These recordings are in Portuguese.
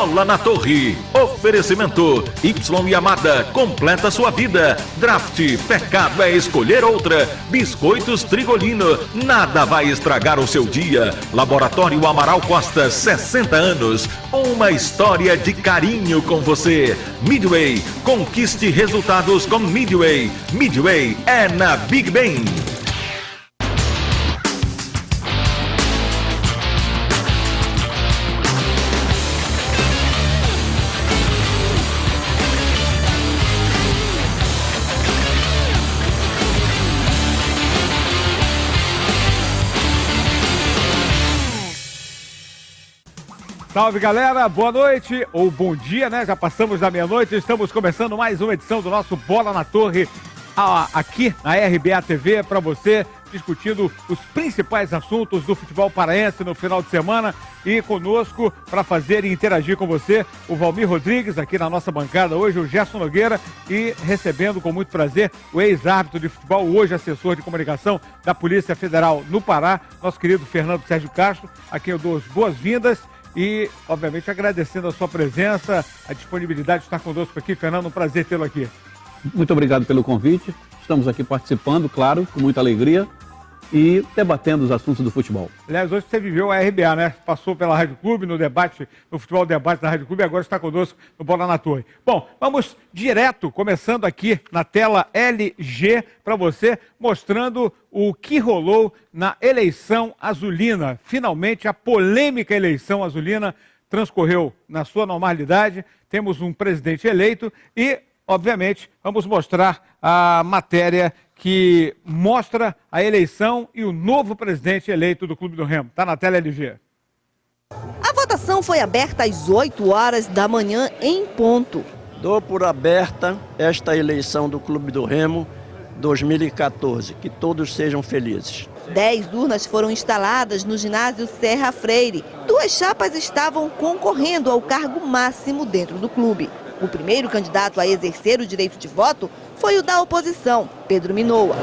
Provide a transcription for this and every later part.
Bola na Torre. Oferecimento Y Yamada, completa sua vida. Draft, pecado é escolher outra. Biscoitos Trigolino, nada vai estragar o seu dia. Laboratório Amaral Costa, 60 anos. Uma história de carinho com você. Midway, conquiste resultados com Midway. Midway é na Big Ben. Salve, galera, boa noite, ou bom dia, né? Já passamos da meia-noite, estamos começando mais uma edição do nosso Bola na Torre aqui na RBA TV para você, discutindo os principais assuntos do futebol paraense no final de semana. E conosco, para fazer e interagir com você, o Valmir Rodrigues, aqui na nossa bancada hoje, o Gerson Nogueira, e recebendo com muito prazer o ex-árbitro de futebol, hoje assessor de comunicação da Polícia Federal no Pará, nosso querido Fernando Sérgio Castro, a quem eu dou as boas-vindas. E, obviamente, agradecendo a sua presença, a disponibilidade de estar conosco aqui. Fernando, um prazer tê-lo aqui. Muito obrigado pelo convite. Estamos aqui participando, claro, com muita alegria e debatendo os assuntos do futebol. Aliás, hoje você viveu a RBA, né? Passou pela Rádio Clube, no debate, no futebol debate da Rádio Clube, e agora está conosco no Bola na Torre. Bom, vamos direto, começando aqui na tela LG, para você, mostrando o que rolou na eleição azulina. Finalmente, a polêmica eleição azulina transcorreu na sua normalidade. Temos um presidente eleito e, obviamente, vamos mostrar a matéria que mostra a eleição e o novo presidente eleito do Clube do Remo. Está na tela LG. A votação foi aberta às 8 horas da manhã em ponto. Dou por aberta esta eleição do Clube do Remo 2014. Que todos sejam felizes. 10 urnas foram instaladas no ginásio Serra Freire. 2 chapas estavam concorrendo ao cargo máximo dentro do clube. O primeiro candidato a exercer o direito de voto foi o da oposição, Pedro Minoa.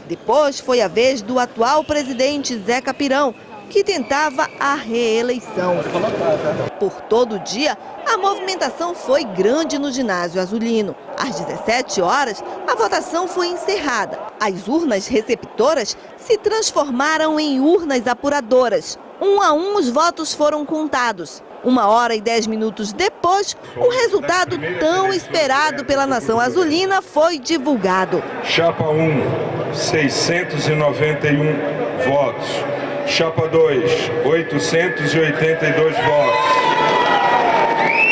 Depois foi a vez do atual presidente Zeca Pirão, que tentava a reeleição. Por todo o dia, a movimentação foi grande no ginásio azulino. Às 17 horas, a votação foi encerrada. As urnas receptoras se transformaram em urnas apuradoras. 1 a 1 os votos foram contados. 1 hora e 10 minutos depois, o resultado tão esperado pela nação azulina foi divulgado. Chapa 1, 691 votos. Chapa 2, 882 votos.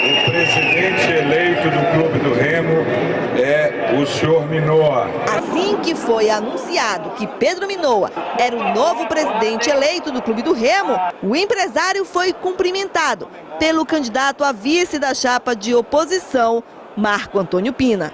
O presidente eleito do Clube do Remo é o senhor Minoa. Assim que foi anunciado que Pedro Minoa era o novo presidente eleito do Clube do Remo, o empresário foi cumprimentado pelo candidato a vice da chapa de oposição, Marco Antônio Pina.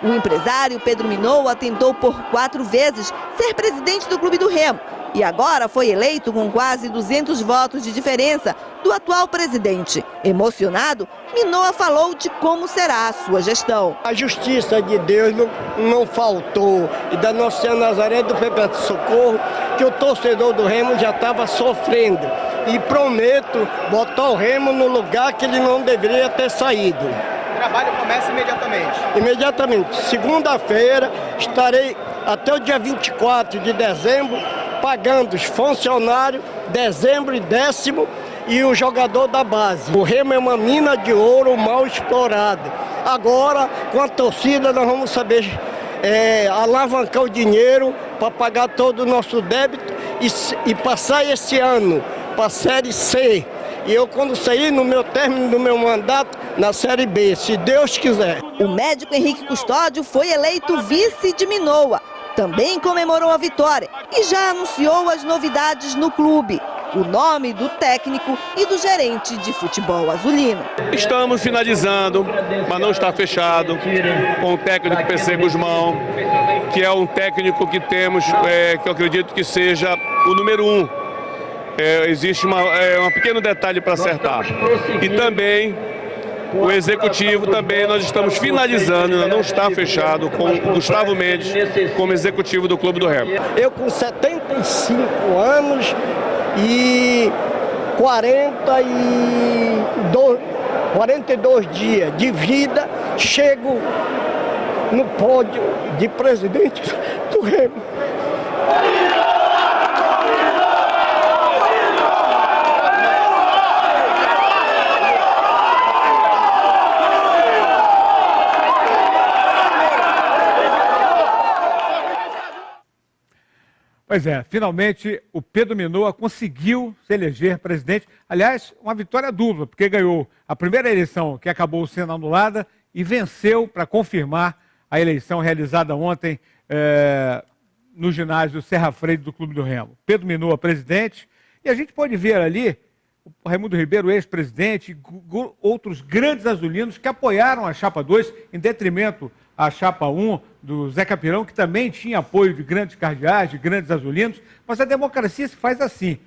O empresário Pedro Minoa tentou por 4 vezes ser presidente do Clube do Remo e agora foi eleito com quase 200 votos de diferença do atual presidente. Emocionado, Minoa falou de como será a sua gestão. A justiça de Deus não faltou e da Nossa Senhora Nazaré do Perpétuo Socorro, que o torcedor do Remo já estava sofrendo. E prometo botar o Remo no lugar que ele não deveria ter saído. O trabalho começa imediatamente? Imediatamente. Segunda-feira estarei até o dia 24 de dezembro pagando os funcionários, dezembro e 10º e o jogador da base. O Remo é uma mina de ouro mal explorada. Agora, com a torcida, nós vamos saber alavancar o dinheiro para pagar todo o nosso débito e passar esse ano para a Série C. E eu, quando sair no meu término do meu mandato, na Série B, se Deus quiser. O médico Henrique Custódio foi eleito vice de Minoa. Também comemorou a vitória e já anunciou as novidades no clube. O nome do técnico e do gerente de futebol azulino. Estamos finalizando, mas não está fechado, com o técnico PC Guzmão, que é um técnico que temos, que eu acredito que seja o número 1. Existe um pequeno detalhe para acertar. E também O executivo também nós estamos finalizando, ainda não está fechado, com o Gustavo Mendes como executivo do Clube do Remo. Eu com 75 anos e 42 dias de vida, chego no pódio de presidente do Remo. Pois é, finalmente o Pedro Minoa conseguiu se eleger presidente. Aliás, uma vitória dupla, porque ganhou a primeira eleição, que acabou sendo anulada, e venceu para confirmar a eleição realizada ontem no ginásio Serra Freire do Clube do Remo. Pedro Minoa, presidente, e a gente pode ver ali o Raimundo Ribeiro, ex-presidente, outros grandes azulinos que apoiaram a Chapa 2 em detrimento à Chapa 1 do Zé Capirão, que também tinha apoio de grandes cardeais, de grandes azulinos, mas a democracia se faz assim.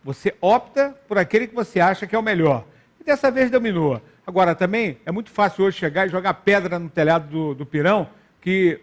Você opta por aquele que você acha que é o melhor. E dessa vez deu Minoa. Agora, também é muito fácil hoje chegar e jogar pedra no telhado do Pirão, que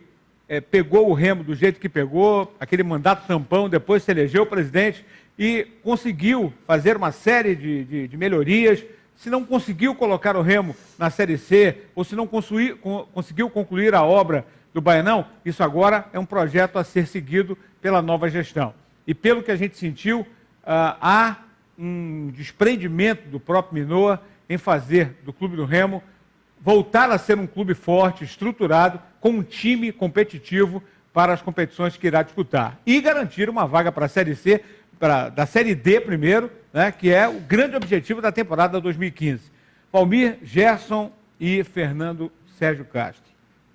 pegou o Remo do jeito que pegou, aquele mandato tampão, depois se elegeu presidente e conseguiu fazer uma série de melhorias. Se não conseguiu colocar o Remo na Série C, ou se não conseguiu concluir a obra do Baianão, isso agora é um projeto a ser seguido pela nova gestão. E pelo que a gente sentiu, há um desprendimento do próprio Minoa em fazer do Clube do Remo voltar a ser um clube forte, estruturado, com um time competitivo para as competições que irá disputar. E garantir uma vaga para a Série C, da Série D primeiro, né, que é o grande objetivo da temporada 2015. Valmir, Gerson e Fernando Sérgio Castro.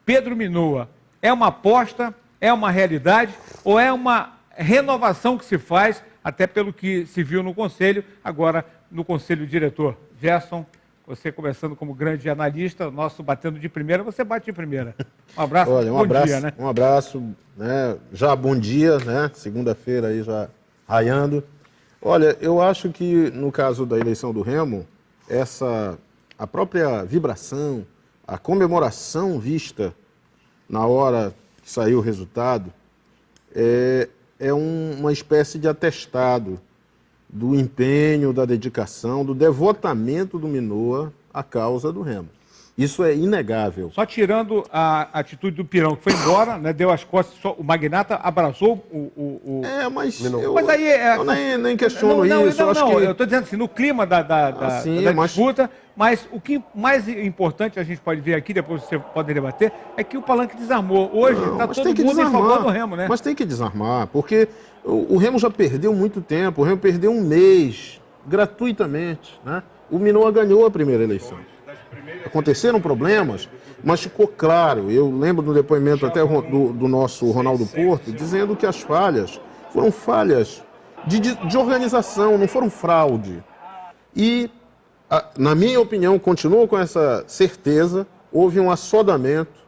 Pedro Minoa, é uma aposta, é uma realidade ou é uma renovação que se faz, até pelo que se viu no Conselho, agora no Conselho Diretor? Gerson, você começando como grande analista, nosso batendo de primeira, você bate de primeira. Um abraço, Olha, bom dia, né? Um abraço, né? Já bom dia, né? Segunda-feira aí já raiando. Olha, eu acho que no caso da eleição do Remo, a própria vibração, a comemoração vista na hora que saiu o resultado, uma espécie de atestado do empenho, da dedicação, do devotamento do Minoa à causa do Remo. Isso é inegável. Só tirando a atitude do Pirão, que foi embora, né, deu as costas, o Magnata abraçou o mas mas aí eu nem questiono isso. Eu estou dizendo assim, no clima da disputa, mas o que mais importante a gente pode ver aqui, depois você pode debater, é que o Palanque desarmou. Hoje está todo mundo em favor do Remo, né? Mas tem que desarmar, porque o Remo já perdeu muito tempo, o Remo perdeu um mês, gratuitamente, né? O Minoa ganhou a primeira eleição. Aconteceram problemas, mas ficou claro. Eu lembro do depoimento até do nosso Ronaldo Porto, dizendo que as falhas foram falhas de organização, não foram fraude. E, na minha opinião, continuo com essa certeza, houve um assodamento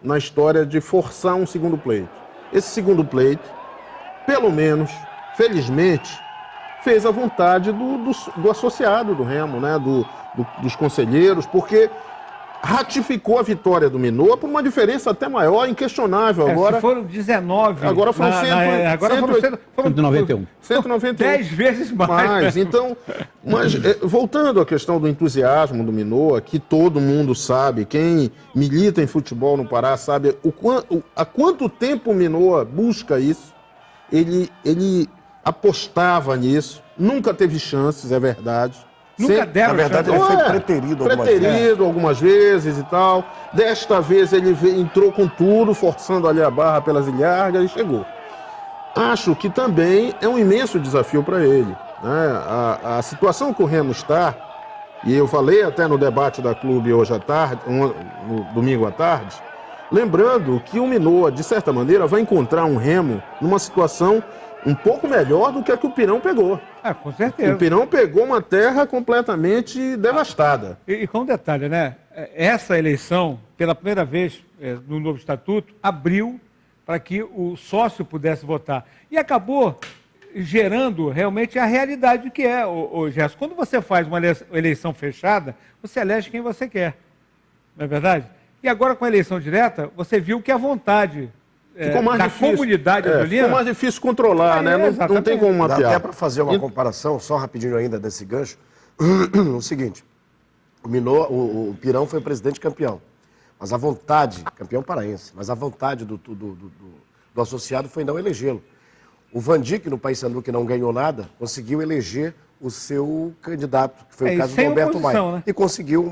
na história de forçar um segundo pleito. Esse segundo pleito, pelo menos, felizmente, fez a vontade do associado do Remo, né? Dos conselheiros, porque ratificou a vitória do Minoa por uma diferença até maior, inquestionável. Agora foram 19. Agora foram 191. 191. 10 vezes mais. Então, voltando à questão do entusiasmo do Minoa, que todo mundo sabe, quem milita em futebol no Pará sabe há quanto tempo o Minoa busca isso. Ele apostava nisso, nunca teve chances, é verdade. Nunca deram. Na verdade, ele foi preterido algumas vezes e tal. Desta vez ele entrou com tudo, forçando ali a barra pelas ilhargas e chegou. Acho que também é um imenso desafio para ele, né? A situação que o Remo está, e eu falei até no debate da clube hoje à tarde, no domingo à tarde, lembrando que o Minoa, de certa maneira, vai encontrar um Remo numa situação um pouco melhor do que a que o Pirão pegou. Com certeza. O Pirão pegou uma terra completamente devastada. E com um detalhe, né? Essa eleição, pela primeira vez no novo estatuto, abriu para que o sócio pudesse votar. E acabou gerando realmente a realidade que é, o Gerson. Quando você faz uma eleição fechada, você elege quem você quer, não é verdade? E agora com a eleição direta, você viu que a vontade da comunidade azulina... Ficou mais difícil controlar, né? Não tem como mapear. Dá até para fazer uma comparação, só rapidinho ainda desse gancho, o seguinte, o Pirão foi presidente campeão, mas a vontade, campeão paraense, mas a vontade do associado foi não elegê-lo. O Vandic, no Paysandu, que não ganhou nada, conseguiu eleger o seu candidato, que foi o caso do Alberto Maia, né? E conseguiu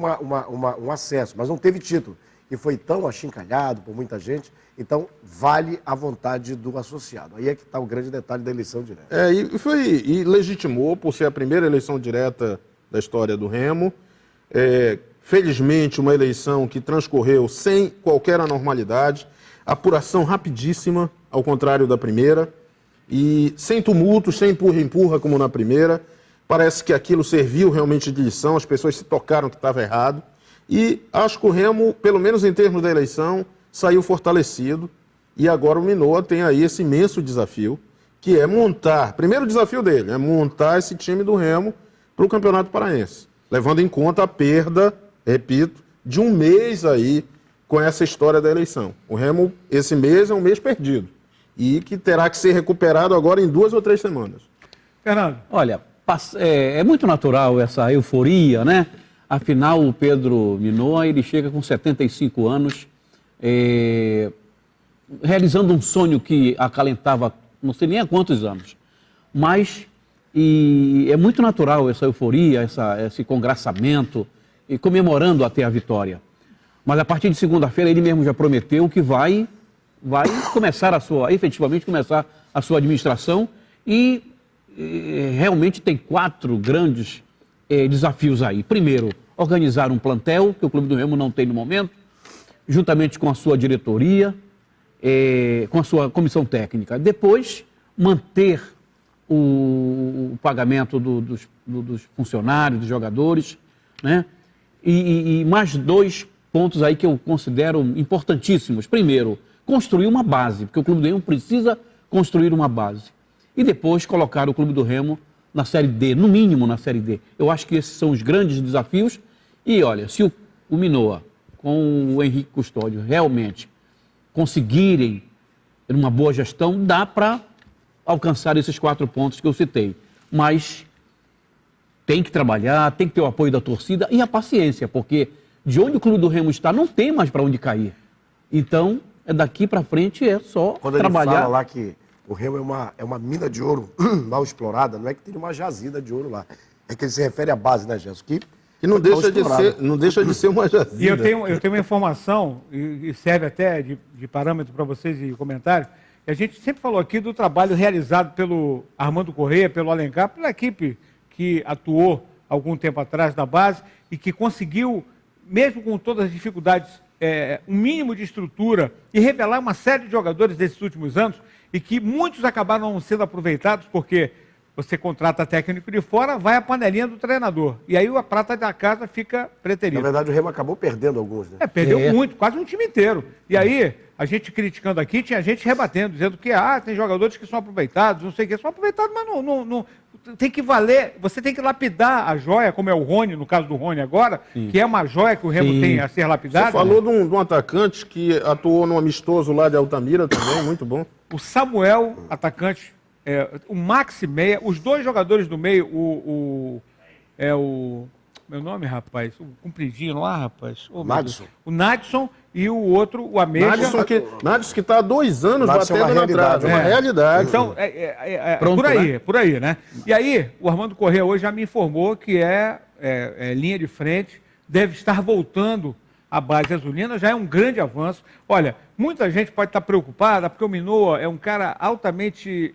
um acesso, mas não teve título. E foi tão achincalhado por muita gente, então vale a vontade do associado. Aí é que está o grande detalhe da eleição direta. E legitimou, por ser a primeira eleição direta da história do Remo. Felizmente, uma eleição que transcorreu sem qualquer anormalidade, apuração rapidíssima, ao contrário da primeira, e sem tumultos, sem empurra-empurra como na primeira. Parece que aquilo serviu realmente de lição, as pessoas se tocaram que estava errado. E acho que o Remo, pelo menos em termos da eleição, saiu fortalecido. E agora o Minoa tem aí esse imenso desafio, que é montar, primeiro desafio dele, é montar esse time do Remo para o Campeonato Paraense, levando em conta a perda, repito, de um mês aí com essa história da eleição. O Remo, esse mês é um mês perdido e que terá que ser recuperado agora em 2 ou 3 semanas. Fernando. Olha, é muito natural essa euforia, né? Afinal, o Pedro Minoa, ele chega com 75 anos, realizando um sonho que acalentava não sei nem há quantos anos. Mas é muito natural essa euforia, esse congraçamento, e comemorando até a vitória. Mas a partir de segunda-feira ele mesmo já prometeu que vai começar efetivamente começar a sua administração e realmente tem 4 grandes desafios aí. Primeiro, organizar um plantel, que o Clube do Remo não tem no momento, juntamente com a sua diretoria, com a sua comissão técnica. Depois, manter o pagamento dos funcionários, dos jogadores, né? E mais 2 pontos aí que eu considero importantíssimos. Primeiro, construir uma base, porque o Clube do Remo precisa construir uma base. E depois colocar o Clube do Remo na Série D, no mínimo na Série D. Eu acho que esses são os grandes desafios. E olha, se o Minoa com o Henrique Custódio realmente conseguirem uma boa gestão, dá para alcançar esses 4 pontos que eu citei. Mas tem que trabalhar, tem que ter o apoio da torcida e a paciência, porque de onde o Clube do Remo está, não tem mais para onde cair. Então, daqui para frente é só quando trabalhar. Ele fala lá que o Remo é uma mina de ouro mal explorada, não é que tem uma jazida de ouro lá. É que ele se refere à base, né, Gerson? Que não deixa de ser uma jazida. E eu tenho uma informação, e serve até de parâmetro para vocês e comentário. A gente sempre falou aqui do trabalho realizado pelo Armando Corrêa, pelo Alencar, pela equipe que atuou algum tempo atrás na base e que conseguiu, mesmo com todas as dificuldades, um mínimo de estrutura e revelar uma série de jogadores desses últimos anos e que muitos acabaram sendo aproveitados porque você contrata técnico de fora, vai a panelinha do treinador. E aí a prata da casa fica preterida. Na verdade, o Remo acabou perdendo alguns, né? Perdeu muito, quase um time inteiro. E aí, a gente criticando aqui, tinha gente rebatendo, dizendo que tem jogadores que são aproveitados, não sei o que, são aproveitados, mas não tem que valer, você tem que lapidar a joia, como é o Rony, no caso do Rony agora, que é uma joia que o Remo tem a ser lapidada. Você falou de um atacante que atuou no amistoso lá de Altamira também, muito bom. O Samuel, atacante, o Maxi Meia, os 2 jogadores do meio, meu nome, rapaz, o compridinho lá, rapaz. Nadson. O Nadson e o outro, o Ameja. Nadson que está há 2 anos batendo na trave. É uma realidade. Então, por aí, né? E aí, o Armando Corrêa hoje já me informou que linha de frente, deve estar voltando à base azulina, já é um grande avanço. Olha, muita gente pode estar preocupada, porque o Minoa é um cara altamente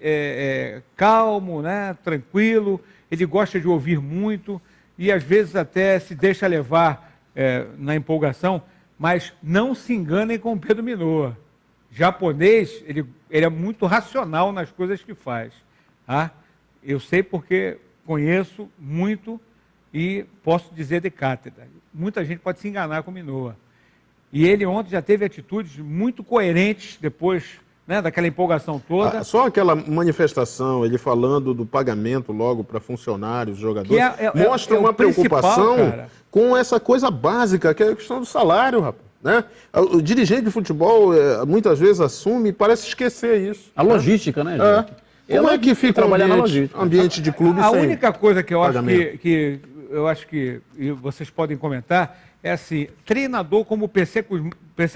calmo, né? Tranquilo, ele gosta de ouvir muito e às vezes até se deixa levar na empolgação, mas não se enganem com o Pedro Minoa. Japonês, ele é muito racional nas coisas que faz. Tá? Eu sei porque conheço muito e posso dizer de cátedra. Muita gente pode se enganar com o Minoa. E ele ontem já teve atitudes muito coerentes depois né, daquela empolgação toda. Só aquela manifestação, ele falando do pagamento logo para funcionários, jogadores, mostra uma preocupação com essa coisa básica, que é a questão do salário, rapaz. Né? O dirigente de futebol muitas vezes assume e parece esquecer isso. A logística, né, gente? Como é que fica o ambiente de clube A sem única coisa que eu acho pagamento? que eu acho que e vocês podem comentar é assim, treinador como o PC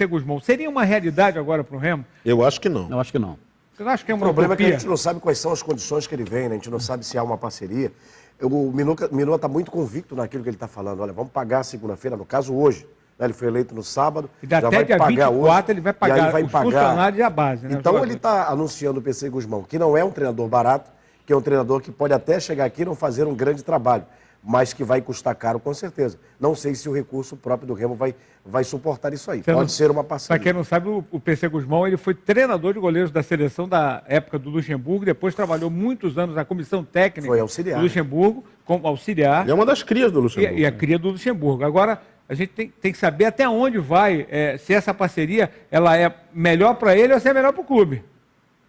Guzmão, seria uma realidade agora para o Remo? Eu acho que não. Eu acho que não. Você não acha que é uma O problema utopia? é que a gente não sabe quais são as condições que ele vem, né? A gente não sabe se há uma parceria. O Minua está muito convicto naquilo que ele está falando. Olha, vamos pagar segunda-feira, no caso hoje. Né? Ele foi eleito no sábado, E já até vai dia pagar 24 hoje, ele vai e pagar aí vai os pagar. funcionários e a base. Né, Então ele está anunciando o PC Guzmão, que não é um treinador barato, que é um treinador que pode até chegar aqui e não fazer um grande trabalho, mas que vai custar caro com certeza. Não sei se o recurso próprio do Remo vai suportar isso aí. Pode ser uma parceria. Para quem não sabe, o PC Guzmão ele foi treinador de goleiros da seleção da época do Luxemburgo, depois trabalhou muitos anos na comissão técnica Foi auxiliar, do Luxemburgo, como auxiliar. Ele é uma das crias do Luxemburgo. E a cria do Luxemburgo. Agora, a gente tem que saber até onde vai, se essa parceria ela é melhor para ele ou se é melhor para o clube.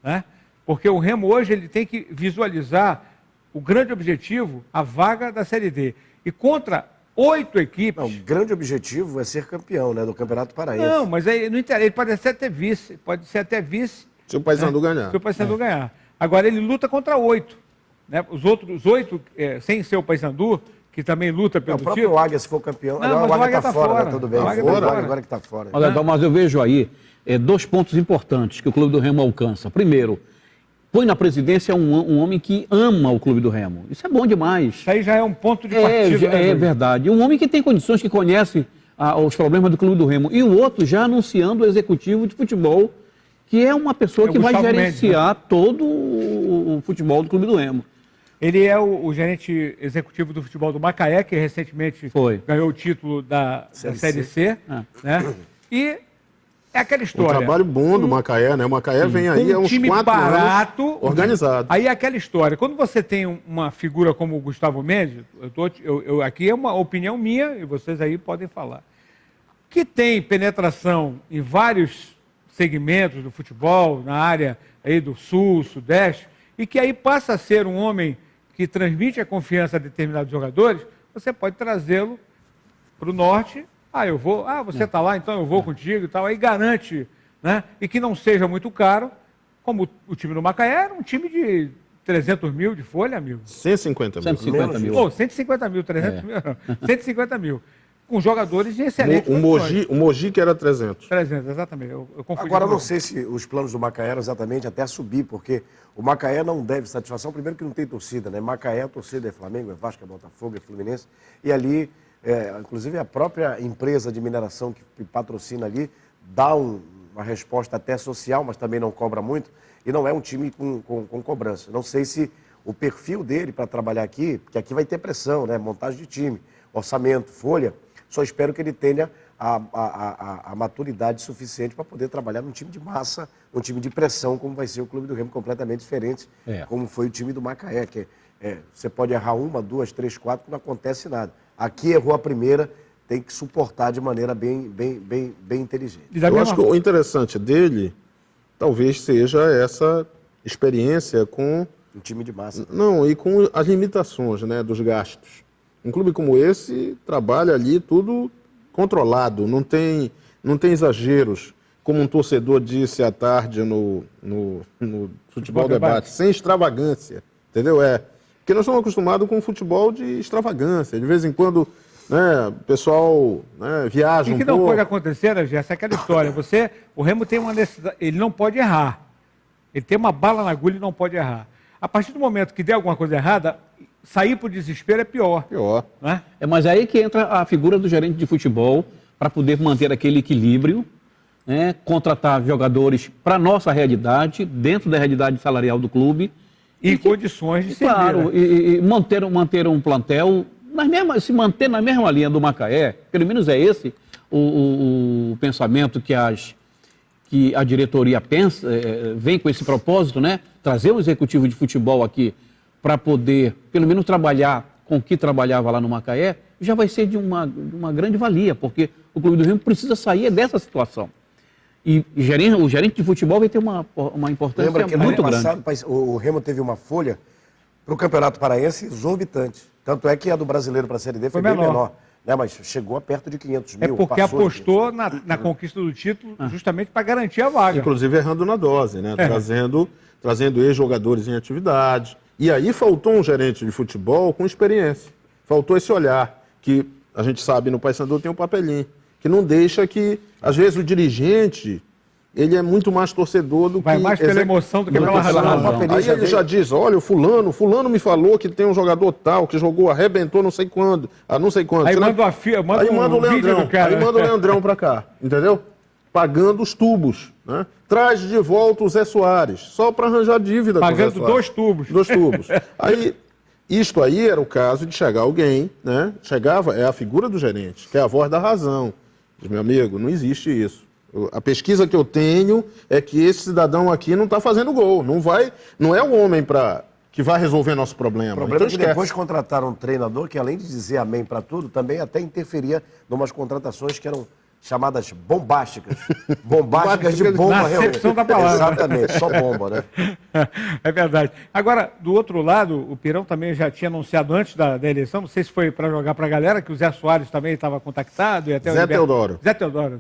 Né? Porque o Remo hoje ele tem que visualizar o grande objetivo, a vaga da Série D. E contra 8 equipes... Não, o grande objetivo é ser campeão, né, do Campeonato Paraense. Não, mas aí não interessa, ele pode ser até vice. Se o Paysandu ganhar. Se o Paysandu ganhar. Agora ele luta contra 8. Né? Os outros 8, sem ser o Paysandu, que também luta pelo título... O próprio Águia, se for campeão... Não, mas o Águia está fora, né? Tudo bem. Agora que está fora. Olha, mas eu vejo aí 2 pontos importantes que o Clube do Remo alcança. Primeiro, põe na presidência um homem que ama o Clube do Remo. Isso é bom demais. Isso aí já é um ponto de partida. É verdade. Um homem que tem condições, que conhece os problemas do Clube do Remo. E o outro já anunciando o executivo de futebol, que é uma pessoa que vai gerenciar Mendes, né? todo o futebol do Clube do Remo. Ele é o gerente executivo do futebol do Macaé, que recentemente ganhou o título da Série C. Né? E é aquela história. Um trabalho bom do Macaé, né? O Macaé vem aí há uns 4 anos organizado. Aí é aquela história. Quando você tem uma figura como o Gustavo Mendes, aqui é uma opinião minha, e vocês aí podem falar, que tem penetração em vários segmentos do futebol, na área aí do Sul, Sudeste, e que aí passa a ser um homem que transmite a confiança a determinados jogadores, você pode trazê-lo para o Norte. Eu vou. Você está lá, então eu vou contigo e tal. Aí garante, né? E que não seja muito caro, como o time do Macaé era um time de 300 mil de folha, amigo. 150 mil. 150 mil. Pô, 150 mil, 300 mil. 150 mil. Com jogadores de excelente o Mogi que era 300. 300, exatamente. Eu confundi. Agora, eu não sei se os planos do Macaé eram exatamente até subir, porque o Macaé não deve satisfação, primeiro que não tem torcida, né? Macaé, a torcida é Flamengo, é Vasco, é Botafogo, é Fluminense, e ali, inclusive a própria empresa de mineração que patrocina ali, dá uma resposta até social, mas também não cobra muito, e não é um time com cobrança. Não sei se o perfil dele para trabalhar aqui, porque aqui vai ter pressão, né? Montagem de time, orçamento, folha. Só espero que ele tenha a maturidade suficiente para poder trabalhar num time de massa, num time de pressão, como vai ser o Clube do Remo, completamente diferente, como foi o time do Macaé, que você pode errar 1, 2, 3, 4, não acontece nada. Aqui errou a primeira, tem que suportar de maneira bem inteligente. Eu acho que o interessante dele talvez seja essa experiência com... Um time de massa. Não, e com as limitações, né, dos gastos. Um clube como esse trabalha ali tudo controlado, não tem exageros, como um torcedor disse à tarde no Futebol Debate, sem extravagância, entendeu? Porque nós estamos acostumados com um futebol de extravagância, de vez em quando, né, o pessoal, né, viaja um pouco. E que não pode acontecer, né, Gerson, é aquela história, o Remo tem uma necessidade, ele não pode errar, ele tem uma bala na agulha e não pode errar. A partir do momento que der alguma coisa errada, sair para o desespero é pior. Né? Mas aí que entra a figura do gerente de futebol para poder manter aquele equilíbrio, né? Contratar jogadores para a nossa realidade, dentro da realidade salarial do clube. E condições de servir. Claro, né? e manter um plantel, se manter na mesma linha do Macaé, pelo menos é esse o pensamento que a diretoria pensa, vem com esse propósito, né? Trazer um executivo de futebol aqui para poder, pelo menos, trabalhar com o que trabalhava lá no Macaé, já vai ser de uma grande valia, porque o Clube do Remo precisa sair dessa situação. E o gerente de futebol vai ter uma importância Lembra que muito no ano grande. passado o Remo teve uma folha para o Campeonato Paraense exorbitante. Tanto é que a do brasileiro para a Série D foi bem menor. Né? Mas chegou a perto de 500 mil. É porque apostou na conquista do título justamente para garantir a vaga. Inclusive errando na dose, né? Trazendo ex-jogadores em atividade. E aí faltou um gerente de futebol com experiência. Faltou esse olhar, que a gente sabe no Paysandu tem um papelinho, que não deixa que, às vezes, o dirigente, ele é muito mais torcedor do que... Vai mais pela emoção do que pela razão. Aí ele já diz, olha, o fulano me falou que tem um jogador tal, que jogou, arrebentou não sei quando, não sei quanto. Aí manda o Leandrão, do cara. Aí manda o Leandrão pra cá, entendeu? Pagando os tubos, né? Traz de volta o Zé Soares, só para arranjar dívida com o Zé Pagando Soares. 2 tubos. 2 tubos. Aí, isto aí era o caso de chegar alguém, né? Chegava, é a figura do gerente, que é a voz da razão. Diz, meu amigo, não existe isso. A pesquisa que eu tenho é que esse cidadão aqui não está fazendo gol. Não é o homem que vai resolver nosso problema. O problema é que depois contrataram um treinador que, além de dizer amém para tudo, também até interferia em umas contratações que eram chamadas bombásticas. Bombásticas de bomba, na acepção da palavra. Exatamente, só bomba, né? É verdade. Agora, do outro lado, o Pirão também já tinha anunciado antes da eleição, não sei se foi para jogar para a galera, que o Zé Soares também estava contactado. E até Zé Teodoro.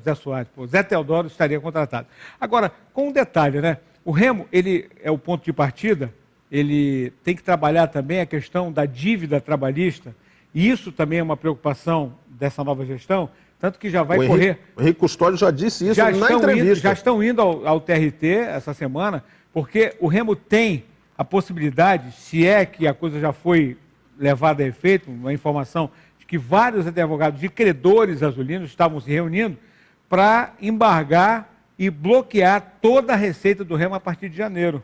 Zé Soares. Zé Teodoro estaria contratado. Agora, com um detalhe, né? O Remo, ele é o ponto de partida, ele tem que trabalhar também a questão da dívida trabalhista, e isso também é uma preocupação dessa nova gestão, tanto que já vai correr... O Henrique Custódio já disse isso na entrevista. Já estão indo ao TRT essa semana, porque o Remo tem a possibilidade, se é que a coisa já foi levada a efeito, uma informação de que vários advogados de credores azulinos estavam se reunindo para embargar e bloquear toda a receita do Remo a partir de janeiro.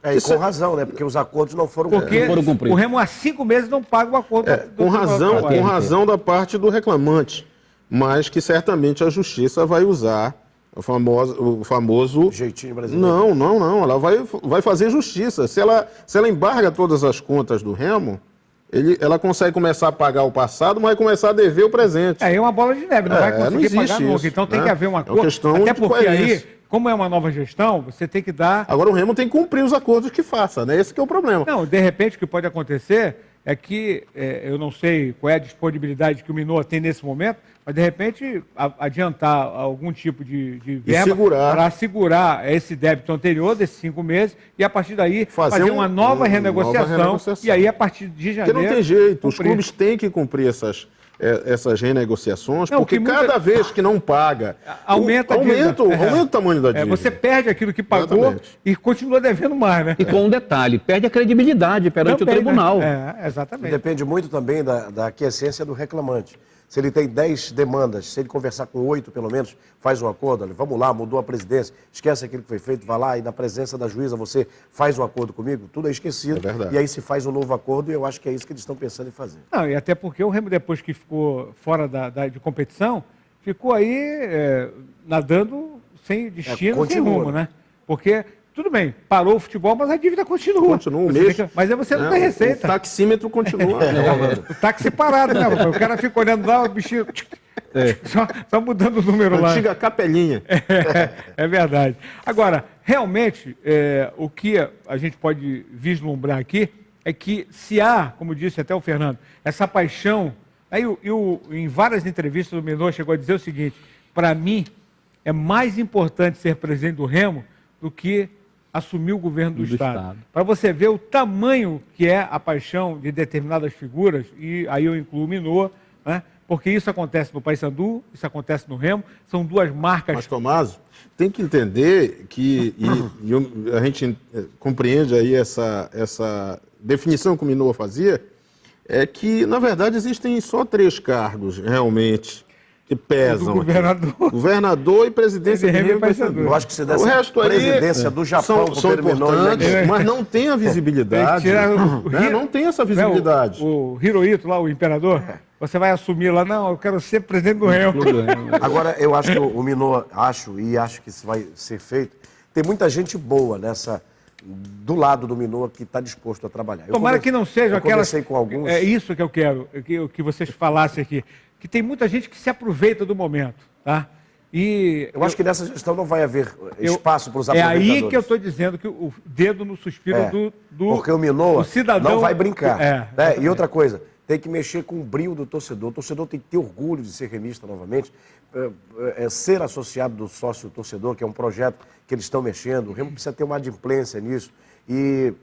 E com razão, né? Porque os acordos não foram cumpridos. O Remo há 5 meses não paga o acordo. Com razão da parte do reclamante, mas que certamente a justiça vai usar o famoso... Jeitinho brasileiro. Não. Ela vai fazer justiça. Se ela embarga todas as contas do Remo, ela consegue começar a pagar o passado, mas vai começar a dever o presente. É uma bola de neve, não vai conseguir pagar nunca. Então tem que haver um acordo. Até porque aí, como é uma nova gestão, você tem que dar... Agora o Remo tem que cumprir os acordos que faça, né? Esse que é o problema. Não, de repente o que pode acontecer é que, eu não sei qual é a disponibilidade que o Minoa tem nesse momento, mas de repente adiantar algum tipo de verba para segurar esse débito anterior desses 5 meses e a partir daí fazer uma nova renegociação. E aí a partir de janeiro... Porque não tem jeito, os clubes têm que cumprir essas renegociações, porque cada vez que não paga, aumenta o tamanho da dívida. Você perde aquilo que pagou e continua devendo mais, né? E com um detalhe, perde a credibilidade perante o tribunal. Né? Exatamente. Depende muito também da aquiescência do reclamante. Se ele tem 10 demandas, se ele conversar com 8 pelo menos, faz um acordo, olha, vamos lá, mudou a presidência, esquece aquilo que foi feito, vai lá e na presença da juíza você faz um acordo comigo, tudo é esquecido. É verdade. E aí se faz um novo acordo e eu acho que é isso que eles estão pensando em fazer. Não, e até porque o Remo, depois que ficou fora de competição, ficou aí nadando sem destino, sem rumo, né? Porque... Tudo bem, parou o futebol, mas a dívida continua. Continua um mês. Mas aí você não tem receita. O taxímetro continua. O táxi parado, né? O cara fica olhando lá, o bichinho... Só mudando o número lá. Antiga capelinha. É verdade. Agora, realmente, o que a gente pode vislumbrar aqui é que se há, como disse até o Fernando, essa paixão... Aí, em várias entrevistas o Minoa chegou a dizer o seguinte, para mim, é mais importante ser presidente do Remo do que assumir o governo do Estado. Para você ver o tamanho que é a paixão de determinadas figuras, e aí eu incluo o Minoa, né? Porque isso acontece no Paysandu, isso acontece no Remo, são duas marcas... Mas, Tomásio, tem que entender que, a gente compreende aí essa definição que o Minoa fazia, é que, na verdade, existem só 3 cargos, realmente, que pesam. Governador e presidência do Remo e Paysandu. Eu acho que se desse presidência do Japão são importantes, mas não tem a visibilidade. Não tem essa visibilidade. O Hirohito lá, o imperador, você vai assumir lá, não, eu quero ser presidente do Remo. Agora, eu acho que o Minoa, acho que isso vai ser feito. Tem muita gente boa do lado do Minoa que está disposto a trabalhar. Tomara que não sejam aquelas... com alguns... É isso que eu quero, que vocês falassem aqui. Que tem muita gente que se aproveita do momento, tá? E eu acho que nessa gestão não vai haver espaço para os aproveitadores. É aí que eu estou dizendo que o dedo no suspiro do porque o Minoa cidadão não vai brincar. né? E outra coisa, tem que mexer com o brio do torcedor. O torcedor tem que ter orgulho de ser remista novamente, ser associado do sócio-torcedor, que é um projeto que eles estão mexendo. O Remo precisa ter uma adimplência nisso. E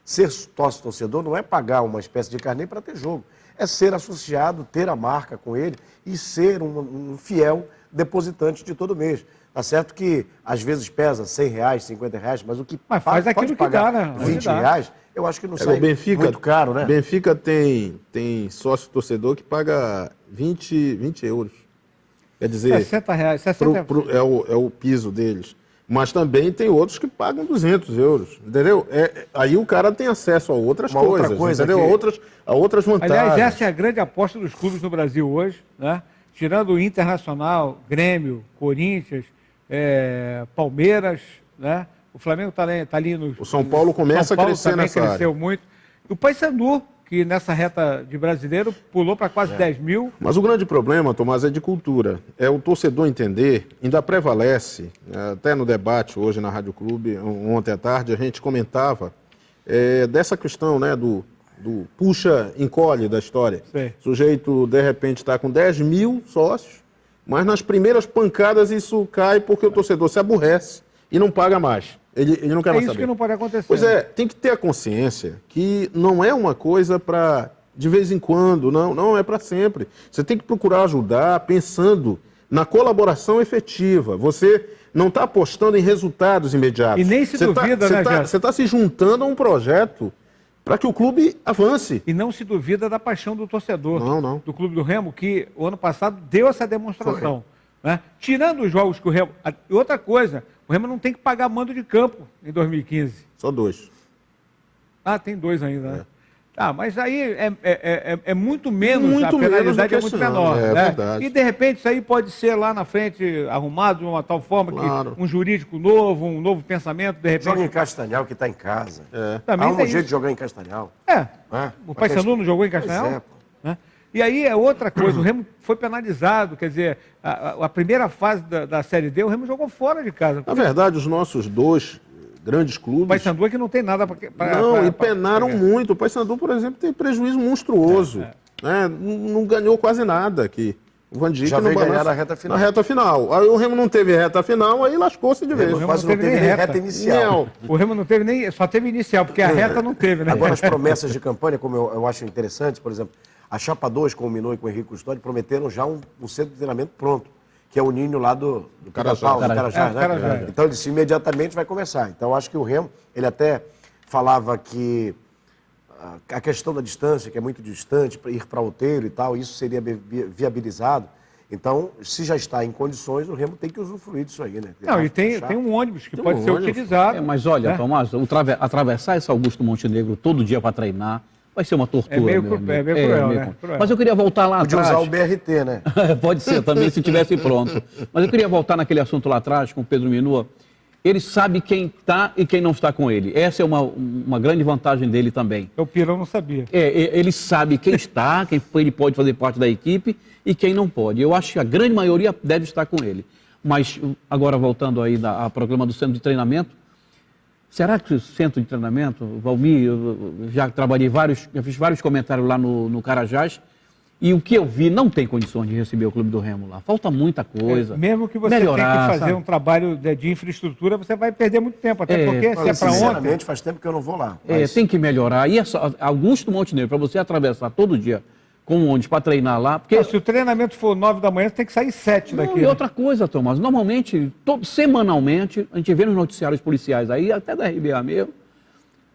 ser sócio-torcedor não é pagar uma espécie de carnê para ter jogo. É ser associado, ter a marca com ele e ser um fiel depositante de todo mês. Tá certo que às vezes pesa R$100, R$50, mas o que faz aquilo que dá, né? R$20, eu acho que não sai muito caro, né? Benfica tem sócio-torcedor que paga 20 euros. Quer dizer, R$60, 60 é o piso deles. Mas também tem outros que pagam 200 euros, entendeu? Aí o cara tem acesso a outras coisas, entendeu? A outras vantagens. Aliás, essa é a grande aposta dos clubes no Brasil hoje, né? Tirando o Internacional, Grêmio, Corinthians, Palmeiras, né? O Flamengo está ali no... O São Paulo começa a crescer nessa área. Cresceu muito. E o Paysandu, que nessa reta de brasileiro pulou para quase 10 mil. Mas o grande problema, Tomás, é de cultura. É o torcedor entender, ainda prevalece, até no debate hoje na Rádio Clube, ontem à tarde, a gente comentava dessa questão, né, do puxa-encolhe da história. Sim. O sujeito, de repente, está com 10 mil sócios, mas nas primeiras pancadas isso cai porque o torcedor se aborrece e não paga mais. Ele não quer mais saber. É isso que não pode acontecer. Pois é, tem que ter a consciência que não é uma coisa para de vez em quando, não é para sempre. Você tem que procurar ajudar pensando na colaboração efetiva. Você não está apostando em resultados imediatos. E nem se duvida, né, Gerson? Você está se juntando a um projeto para que o clube avance. E não se duvida da paixão do torcedor do Clube do Remo, que o ano passado deu essa demonstração. Né? Tirando os jogos que o Remo... E outra coisa, o Remo não tem que pagar mando de campo em 2015. Só 2. Ah, tem 2 ainda, né? Mas aí é muito menos, a penalidade é muito menor. É né? verdade. E de repente isso aí pode ser lá na frente arrumado de uma tal forma que um jurídico novo, um novo pensamento, de repente... Joga em Castanhal, que está em casa. Também há um jeito de jogar em Castanhal. O Paysandu não jogou em Castanhal? Né? E aí é outra coisa, o Remo foi penalizado, quer dizer, a primeira fase da Série D, o Remo jogou fora de casa. Na verdade, os nossos 2 grandes clubes... O Paysandu é que não tem nada para... Não, penaram muito. O Paysandu, por exemplo, tem prejuízo monstruoso. Né? Não ganhou quase nada aqui. O Van Dijk já veio ganhar na reta final. Na reta final. Aí o Remo não teve reta final, aí lascou-se de vez. O Remo quase não teve nem reta inicial. O Remo não teve nem... Só teve inicial, porque a reta não teve, né? Agora, as promessas de campanha, como eu acho interessante, por exemplo, a Chapa 2 com o Minoa e com o Henrique Custódio prometeram já um centro de treinamento pronto, que é o ninho lá do Carajás, né? Então, ele imediatamente vai começar. Então, acho que o Remo, ele até falava que a questão da distância, que é muito distante, para ir para Outeiro e tal, isso seria viabilizado. Então, se já está em condições, o Remo tem que usufruir disso aí, né? Não, e tem um ônibus que pode ser utilizado. Mas olha, Tomás, atravessar esse Augusto Montenegro todo dia para treinar vai ser uma tortura. É meio cruel, né? Mas eu queria voltar lá atrás. Podia usar o BRT, né? Pode ser também, se tivesse pronto. Mas eu queria voltar naquele assunto lá atrás, com o Pedro Minoa. Ele sabe quem está e quem não está com ele. Essa é uma grande vantagem dele também. O Pirão não sabia. Ele sabe quem está, quem ele pode fazer parte da equipe e quem não pode. Eu acho que a grande maioria deve estar com ele. Mas, agora voltando aí ao programa do centro de treinamento, será que o centro de treinamento, Valmir, eu já fiz vários comentários lá no Carajás, e o que eu vi não tem condições de receber o Clube do Remo lá. Falta muita coisa. Mesmo que você tenha que fazer um trabalho de infraestrutura, você vai perder muito tempo. Até porque, se é para ontem... faz tempo que eu não vou lá. Mas... tem que melhorar. E Augusto Montenegro, para você atravessar todo dia com um ônibus para treinar lá... Porque... se o treinamento for 9 da manhã, você tem que sair 7 daqui. E outra coisa, Tomás, normalmente, semanalmente, a gente vê nos noticiários policiais aí, até da RBA mesmo,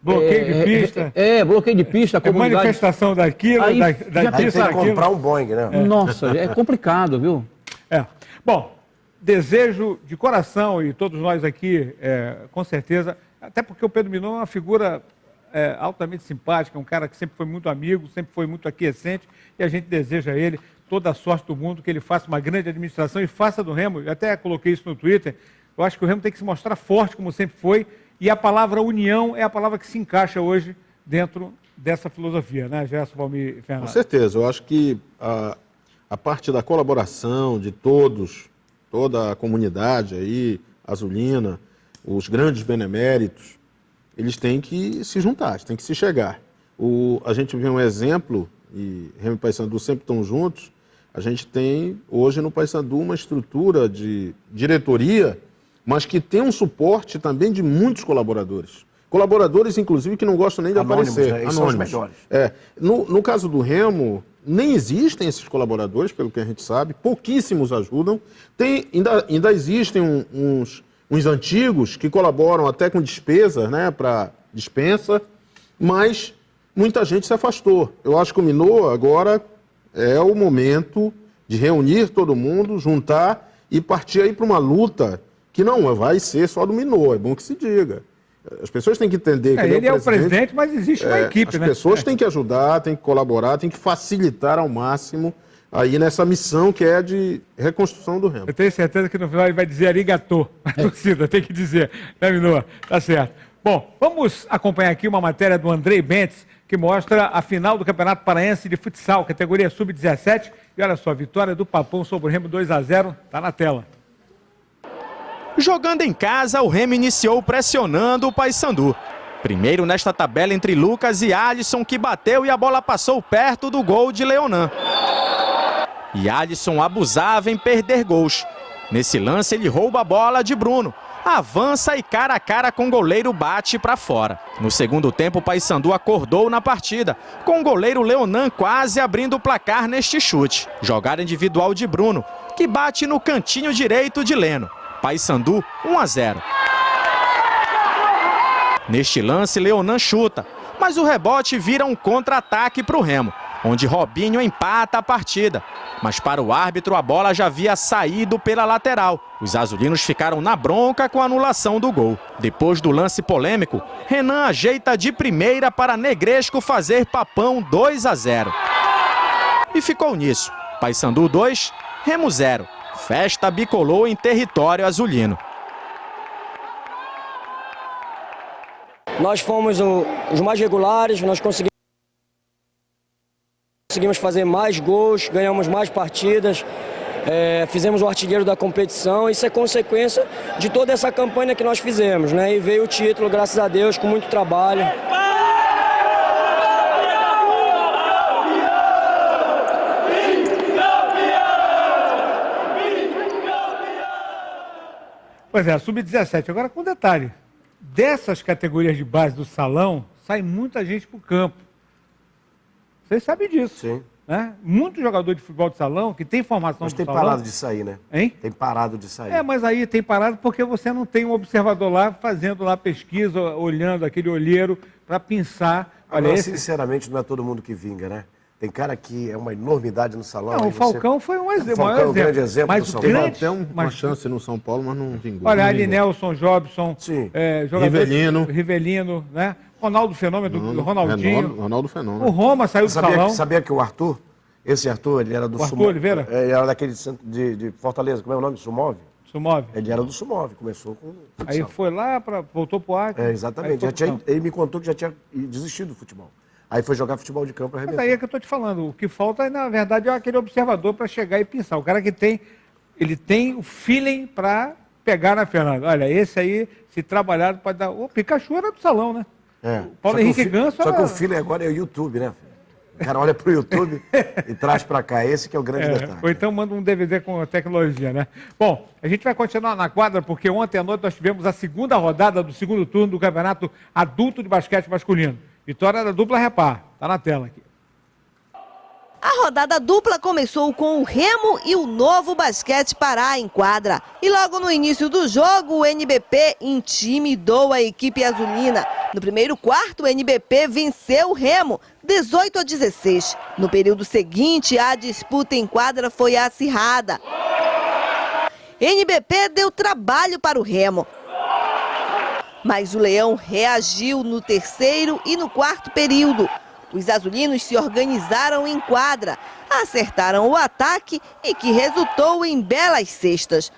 bloqueio de pista. Bloqueio de pista. Manifestação daquilo, aí tem que comprar um Boeing, né? Nossa, é complicado, viu? Bom, desejo de coração, e todos nós aqui, com certeza, até porque o Pedro Minoa é uma figura altamente simpática, um cara que sempre foi muito amigo, sempre foi muito aquiescente, e a gente deseja a ele toda a sorte do mundo, que ele faça uma grande administração e faça do Remo, eu até coloquei isso no Twitter, eu acho que o Remo tem que se mostrar forte, como sempre foi, e a palavra união é a palavra que se encaixa hoje dentro dessa filosofia, né, Gerson, Valmir e Fernando? Com certeza, eu acho que a parte da colaboração de todos toda a comunidade aí, azulina, os grandes beneméritos, eles têm que se juntar, têm que se chegar. A gente vê um exemplo, e Remo e Paysandu sempre estão juntos, a gente tem hoje no Paysandu uma estrutura de diretoria, mas que tem um suporte também de muitos colaboradores. Colaboradores, inclusive, que não gostam nem de aparecer. Né? São os melhores. No caso do Remo, nem existem esses colaboradores, pelo que a gente sabe, pouquíssimos ajudam. Ainda existem uns antigos que colaboram até com despesa, né, para dispensa, mas muita gente se afastou. Eu acho que o Minô agora é o momento de reunir todo mundo, juntar e partir aí para uma luta que não vai ser só do Minô, é bom que se diga. As pessoas têm que entender que ele é o presidente, mas existe uma equipe, né? As pessoas têm que ajudar, têm que colaborar, têm que facilitar ao máximo aí nessa missão que é de reconstrução do Remo. Eu tenho certeza que no final ele vai dizer arigatô. A torcida tem que dizer, né, Minô? Tá certo. Bom, vamos acompanhar aqui uma matéria do Andrei Bentes, que mostra a final do Campeonato Paraense de Futsal, categoria Sub-17. E olha só, vitória do Papão sobre o Remo 2-0, tá na tela. Jogando em casa, o Remo iniciou pressionando o Paysandu. Primeiro nesta tabela entre Lucas e Alisson, que bateu e a bola passou perto do gol de Leonan. E Alisson abusava em perder gols. Nesse lance ele rouba a bola de Bruno. Avança e cara a cara com o goleiro bate para fora. No segundo tempo, o Paysandu acordou na partida, com o goleiro Leonan quase abrindo o placar neste chute. Jogada individual de Bruno, que bate no cantinho direito de Leno. Paysandu 1-0. Neste lance, Leonan chuta, mas o rebote vira um contra-ataque para o Remo, onde Robinho empata a partida. Mas para o árbitro a bola já havia saído pela lateral. Os azulinos ficaram na bronca com a anulação do gol. Depois do lance polêmico, Renan ajeita de primeira para Negresco fazer Papão 2-0. E ficou nisso. Paysandu 2, Remo 0. Festa bicolor em território azulino. Nós fomos os mais regulares, nós conseguimos fazer mais gols, ganhamos mais partidas, fizemos o artilheiro da competição. Isso é consequência de toda essa campanha que nós fizemos, né? E veio o título, graças a Deus, com muito trabalho. Pois é, Sub-17. Agora, com detalhe, dessas categorias de base do salão, sai muita gente para o campo. Vocês sabem disso. Sim. Né? Muito jogador de futebol de salão, que tem formação mas do tem salão... parado de sair, né? Hein? Tem parado de sair. Mas aí tem parado porque você não tem um observador lá, fazendo lá pesquisa, olhando aquele olheiro para pensar... Agora, sinceramente, não é todo mundo que vinga, né? Tem cara que é uma enormidade no salão. Não, o Falcão foi um exemplo. Falcão é um grande exemplo mas do São Paulo. Teve até uma chance no São Paulo, mas não vingou. Olha, ali Nelson, Jobson, Rivelino, né? Ronaldo Fenômeno, Ronaldinho. Ronaldo Fenômeno. O Roma saiu do salão. Sabia que o Arthur, esse Arthur, ele era do Arthur Oliveira? Ele era daquele centro de Fortaleza, como é o nome? Sumove? Sumove. Ele era do Sumove, começou com futsal. Aí foi lá, voltou pro Acre. Exatamente. Ele me contou que já tinha desistido do futebol. Aí foi jogar futebol de campo para arrebentar. Mas aí é que eu estou te falando. O que falta, na verdade, é aquele observador para chegar e pensar. O cara que tem o feeling para pegar na Fernanda. Olha, esse aí, se trabalhado, pode dar... O Pikachu era do salão, né? O Paulo Henrique Ganso... Só que o feeling agora é o YouTube, né? O cara olha pro YouTube e traz para cá. Esse que é o grande detalhe. Ou então manda um DVD com tecnologia, né? Bom, a gente vai continuar na quadra, porque ontem à noite nós tivemos a segunda rodada do segundo turno do Campeonato Adulto de Basquete Masculino. Vitória da dupla Repar. Está na tela aqui. A rodada dupla começou com o Remo e o Novo Basquete Pará em quadra. E logo no início do jogo, o NBP intimidou a equipe azulina. No primeiro quarto, o NBP venceu o Remo, 18-16. No período seguinte, a disputa em quadra foi acirrada. NBP deu trabalho para o Remo. Mas o Leão reagiu no terceiro e no quarto período. Os azulinos se organizaram em quadra, acertaram o ataque e que resultou em belas cestas.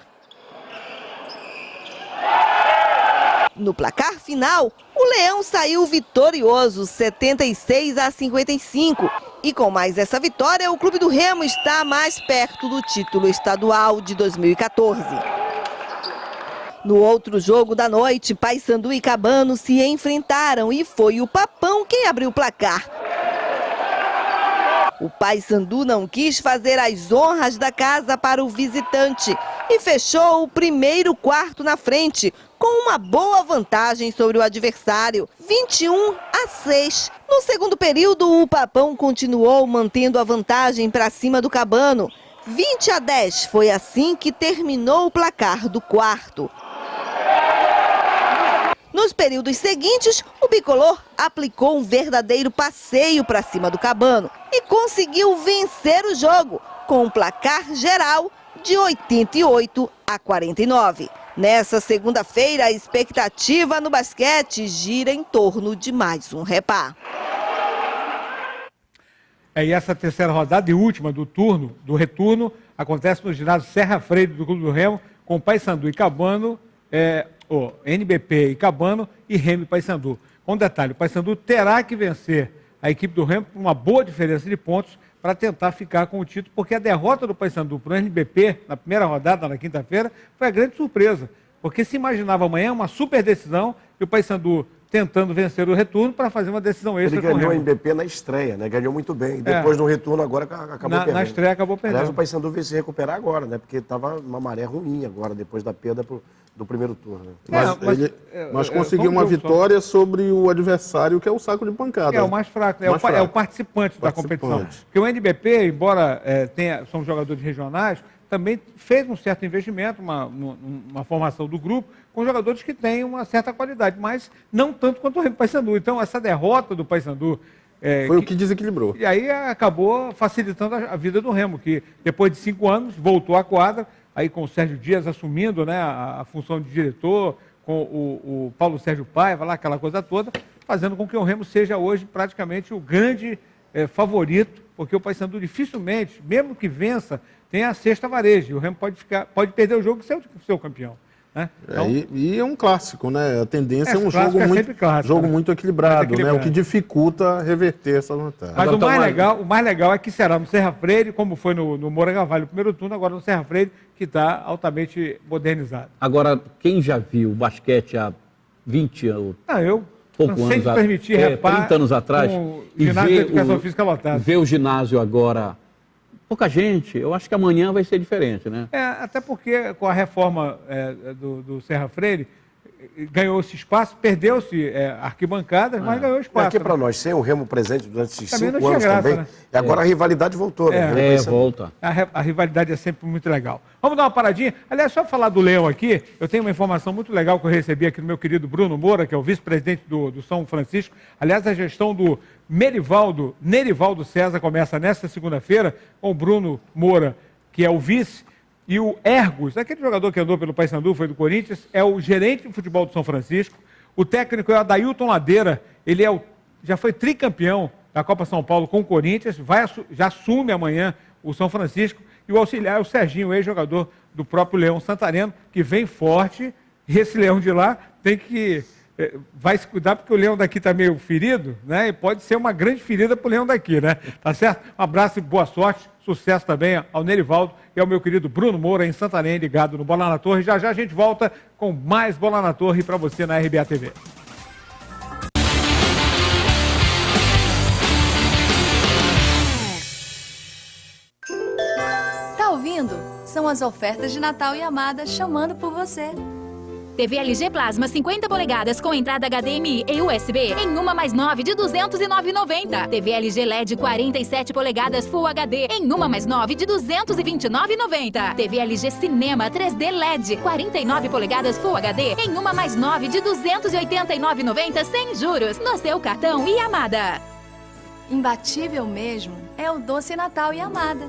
No placar final, o Leão saiu vitorioso, 76-55, E com mais essa vitória, o Clube do Remo está mais perto do título estadual de 2014. No outro jogo da noite, Paysandu e Cabano se enfrentaram e foi o Papão quem abriu o placar. O Paysandu não quis fazer as honras da casa para o visitante e fechou o primeiro quarto na frente, com uma boa vantagem sobre o adversário, 21-6. No segundo período, o Papão continuou mantendo a vantagem para cima do Cabano, 20-10. Foi assim que terminou o placar do quarto. Nos períodos seguintes, o bicolor aplicou um verdadeiro passeio para cima do Cabano e conseguiu vencer o jogo, com um placar geral de 88-49. Nessa segunda-feira, a expectativa no basquete gira em torno de mais um repá. E essa terceira rodada e última do retorno, acontece no ginásio Serra Freire do Clube do Remo, com Paysandu e Cabano, NBP e Cabano e Remo e Paysandu. Com detalhe, o Paysandu terá que vencer a equipe do Remo por uma boa diferença de pontos para tentar ficar com o título, porque a derrota do Paysandu para o NBP na primeira rodada, na quinta-feira, foi a grande surpresa, porque se imaginava amanhã uma super decisão e o Paysandu tentando vencer o retorno para fazer uma decisão extra. Ele ganhou o NBP na estreia, né? Ganhou muito bem. Depois no retorno agora acabou perdendo. Na estreia acabou perdendo. Aliás, o Paysandu veio se recuperar agora, né? Porque estava uma maré ruim agora, depois da perda do primeiro turno. Mas conseguiu uma vitória sobre o adversário, que é o saco de pancada. É o mais fraco, é o participante da competição. Porque o NBP, embora são jogadores regionais, também fez um certo investimento, uma formação do grupo, com jogadores que têm uma certa qualidade, mas não tanto quanto o Remo Paysandu. Então, essa derrota do Paysandu... Foi o que desequilibrou. E aí acabou facilitando a vida do Remo, que depois de 5 anos voltou à quadra, aí com o Sérgio Dias assumindo, né, a função de diretor, com o Paulo Sérgio Paiva, lá, aquela coisa toda, fazendo com que o Remo seja hoje praticamente o grande favorito, porque o Paysandu dificilmente, mesmo que vença, tem a sexta vareja. E o Remo pode perder o jogo e ser o campeão. Né? Então, e é um clássico, né? A tendência é um jogo muito equilibrado, né? O que dificulta reverter essa vantagem. Mas o mais legal é que será no Serra Freire, como foi no Morango Vale o primeiro turno, agora no Serra Freire, que está altamente modernizado. Agora, quem já viu basquete há 20 anos? Pouco anos, 30 anos atrás, e ver o ginásio agora, pouca gente, eu acho que amanhã vai ser diferente, né? Até porque com a reforma do Serra Freire, ganhou-se espaço, perdeu-se arquibancadas, mas ganhou espaço. Aqui para nós, sem o Remo presente durante esses 5 anos graça, também, né? E agora a rivalidade voltou, né? Volta. A rivalidade é sempre muito legal. Vamos dar uma paradinha? Aliás, só falar do Leão aqui, eu tenho uma informação muito legal que eu recebi aqui do meu querido Bruno Moura, que é o vice-presidente do São Francisco. Aliás, a gestão do Nerivaldo César começa nesta segunda-feira, com o Bruno Moura, que é o vice, e o Ergos, aquele jogador que andou pelo Paysandu, foi do Corinthians, é o gerente de futebol do São Francisco. O técnico é o Adailton Ladeira, ele já foi tricampeão da Copa São Paulo com o Corinthians, já assume amanhã o São Francisco. E o auxiliar é o Serginho, ex-jogador do próprio Leão Santareno, que vem forte, e esse Leão de lá vai se cuidar, porque o Leão daqui está meio ferido, né? E pode ser uma grande ferida para o Leão daqui, né? Tá certo? Um abraço e boa sorte, sucesso também ao Nerivaldo e ao meu querido Bruno Moura, em Santarém, ligado no Bola na Torre. Já a gente volta com mais Bola na Torre para você na RBA TV. Tá ouvindo? São as ofertas de Natal e Amada chamando por você. TV LG Plasma 50 polegadas com entrada HDMI e USB em 1+9 de R$ 209,90. TV LG LED 47 polegadas Full HD em 1+9 de R$ 229,90. TV LG Cinema 3D LED 49 polegadas Full HD em 1+9 de R$ 289,90 sem juros no seu cartão e Amada. Imbatível mesmo é o doce Natal e Amada.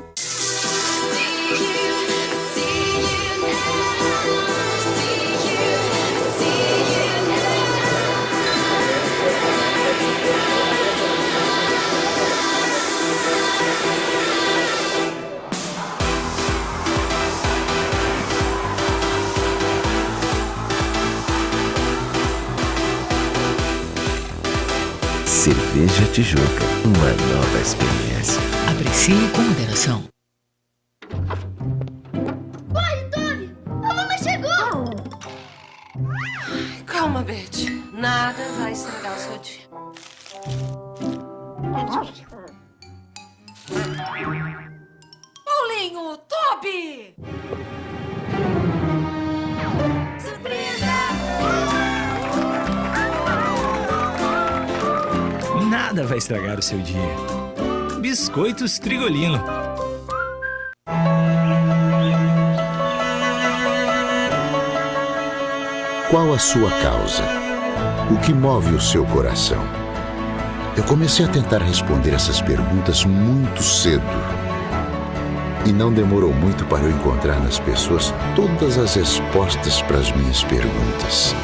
Cerveja Tijuca, uma nova experiência. Aprecie com moderação. Corre, Tony! A mamãe chegou! Calma, Beth. Nada vai estragar o seu dia. Paulinho, Toby! Nada vai estragar o seu dia. Biscoitos Trigolino. Qual a sua causa? O que move o seu coração? Eu comecei a tentar responder essas perguntas muito cedo. E não demorou muito para eu encontrar nas pessoas todas as respostas para as minhas perguntas.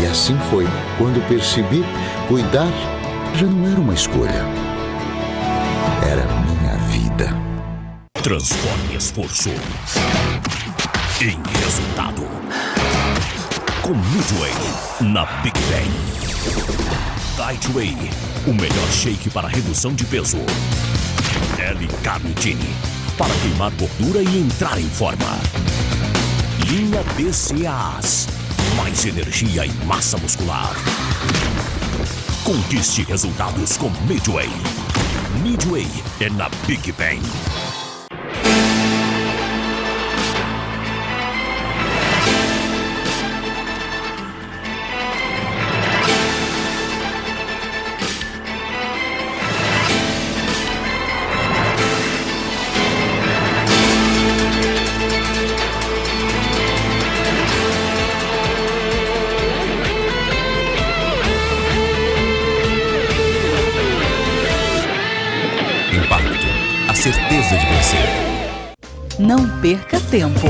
E assim foi quando percebi cuidar já não era uma escolha. Era minha vida. Transforme esforço em resultado. Com Midway na Big Bang. Diet Whey, o melhor shake para redução de peso. L-Carnitine, para queimar gordura e entrar em forma. Linha BCAAs, mais energia e massa muscular. Conquiste resultados com Midway. Midway é na Big Bang. Certeza de vencer. Não perca tempo.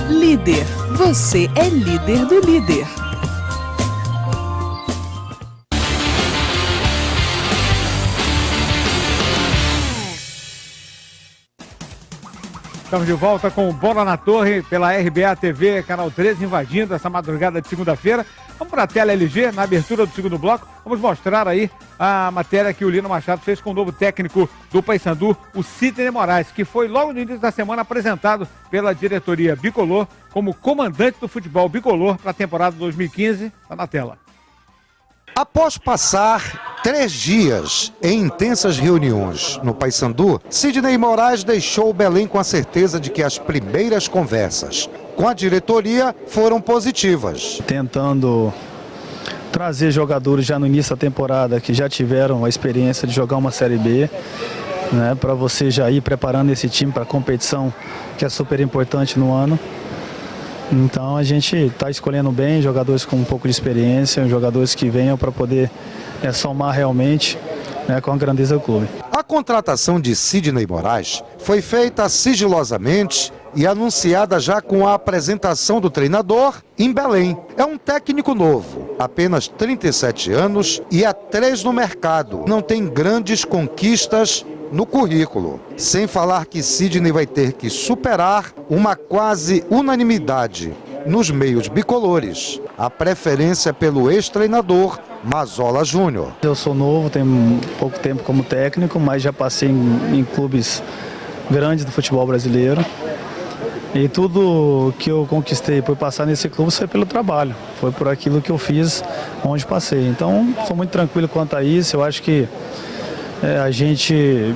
Líder. Você é líder do líder. Estamos de volta com Bola na Torre pela RBA TV, canal 13, invadindo essa madrugada de segunda-feira. Vamos para a tela LG, na abertura do segundo bloco. Vamos mostrar aí a matéria que o Lino Machado fez com o novo técnico do Paysandu, o Sidney Moraes, que foi logo no início da semana apresentado pela diretoria bicolor como comandante do futebol bicolor para a temporada 2015. Está na tela. Após passar 3 dias em intensas reuniões no Paysandu, Sidney Moraes deixou Belém com a certeza de que as primeiras conversas com a diretoria foram positivas. Tentando trazer jogadores já no início da temporada que já tiveram a experiência de jogar uma Série B, né, para você já ir preparando esse time para a competição que é super importante no ano. Então a gente está escolhendo bem jogadores com um pouco de experiência, jogadores que venham para poder somar realmente, né, com a grandeza do clube. A contratação de Sidney Moraes foi feita sigilosamente e anunciada já com a apresentação do treinador em Belém. É um técnico novo, apenas 37 anos e há 3 no mercado. Não tem grandes conquistas no currículo. Sem falar que Sidney vai ter que superar uma quase unanimidade nos meios bicolores. A preferência pelo ex-treinador Mazola Júnior. Eu sou novo, tenho pouco tempo como técnico, mas já passei em clubes grandes do futebol brasileiro. E tudo que eu conquistei por passar nesse clube foi pelo trabalho, foi por aquilo que eu fiz onde passei. Então, sou muito tranquilo quanto a isso. Eu acho que a gente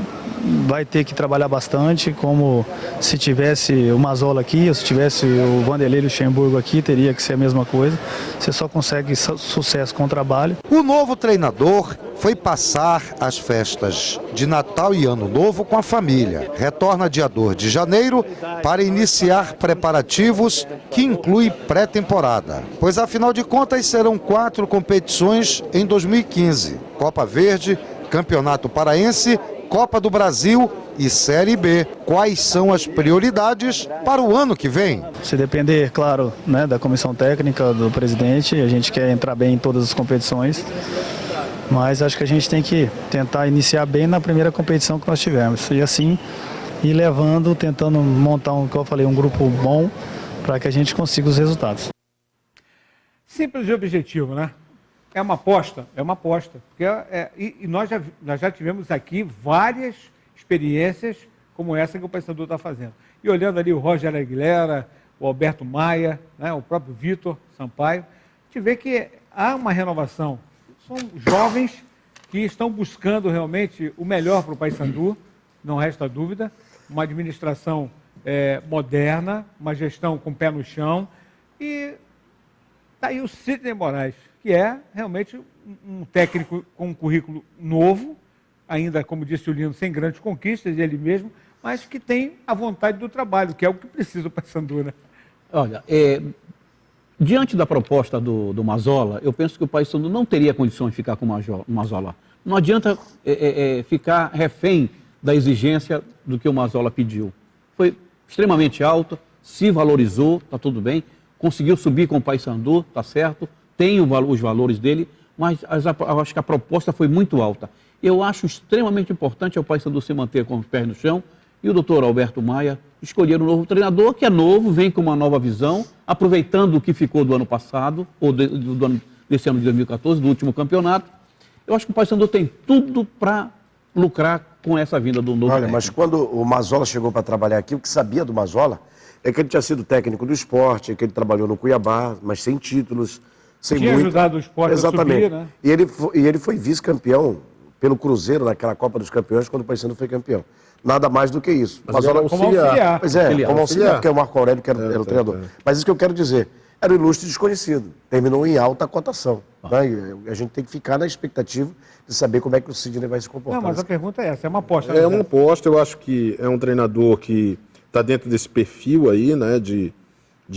vai ter que trabalhar bastante, como se tivesse o Mazola aqui, ou se tivesse o Vanderlei Luxemburgo aqui, teria que ser a mesma coisa. Você só consegue sucesso com o trabalho. O novo treinador foi passar as festas de Natal e Ano Novo com a família. Retorna dia 2 de janeiro para iniciar preparativos que incluem pré-temporada. Pois afinal de contas serão 4 competições em 2015. Copa Verde, Campeonato Paraense, Copa do Brasil e Série B. Quais são as prioridades para o ano que vem? Se depender, claro, né, da comissão técnica, do presidente, a gente quer entrar bem em todas as competições, mas acho que a gente tem que tentar iniciar bem na primeira competição que nós tivemos. E assim, e levando, tentando montar um grupo bom para que a gente consiga os resultados. Simples e objetivo, né? É uma aposta, porque nós já tivemos aqui várias experiências como essa que o Paysandu está fazendo. E olhando ali o Roger Aguilera, o Alberto Maia, né, o próprio Vitor Sampaio, a gente vê que há uma renovação. São jovens que estão buscando realmente o melhor para o Paysandu, não resta dúvida, uma administração moderna, uma gestão com pé no chão, e está aí o Sidney Moraes, que é realmente um técnico com um currículo novo, ainda, como disse o Lino, sem grandes conquistas, ele mesmo, mas que tem a vontade do trabalho, que é o que precisa o Paysandu, né? Olha, diante da proposta do Mazzola, eu penso que o Paysandu não teria condições de ficar com o Mazzola. Não adianta ficar refém da exigência do que o Mazzola pediu. Foi extremamente alta, se valorizou, está tudo bem, conseguiu subir com o Paysandu, está certo, tem os valores dele, mas eu acho que a proposta foi muito alta. Eu acho extremamente importante o Paysandu se manter com os pés no chão e o doutor Alberto Maia escolher um novo treinador, que é novo, vem com uma nova visão, aproveitando o que ficou do ano passado, ou desse ano de 2014, do último campeonato. Eu acho que o Paysandu tem tudo para lucrar com essa vinda do novo técnico. Mas quando o Mazzola chegou para trabalhar aqui, o que sabia do Mazzola é que ele tinha sido técnico do esporte, que ele trabalhou no Cuiabá, mas sem títulos, sem tinha ajudado o esporte exatamente. A subir, né? E ele foi vice-campeão pelo Cruzeiro naquela Copa dos Campeões, quando o Paysandu foi campeão. Nada mais do que isso. Mas era auxiliar. Pois é, como auxiliar, porque é o Marco Aurélio que era o treinador. Mas isso que eu quero dizer, era um ilustre desconhecido. Terminou em alta cotação. Né? E a gente tem que ficar na expectativa de saber como é que o Sidney vai se comportar. Não, mas a pergunta é essa, é uma aposta. É uma aposta, eu acho que é um treinador que está dentro desse perfil aí, né, de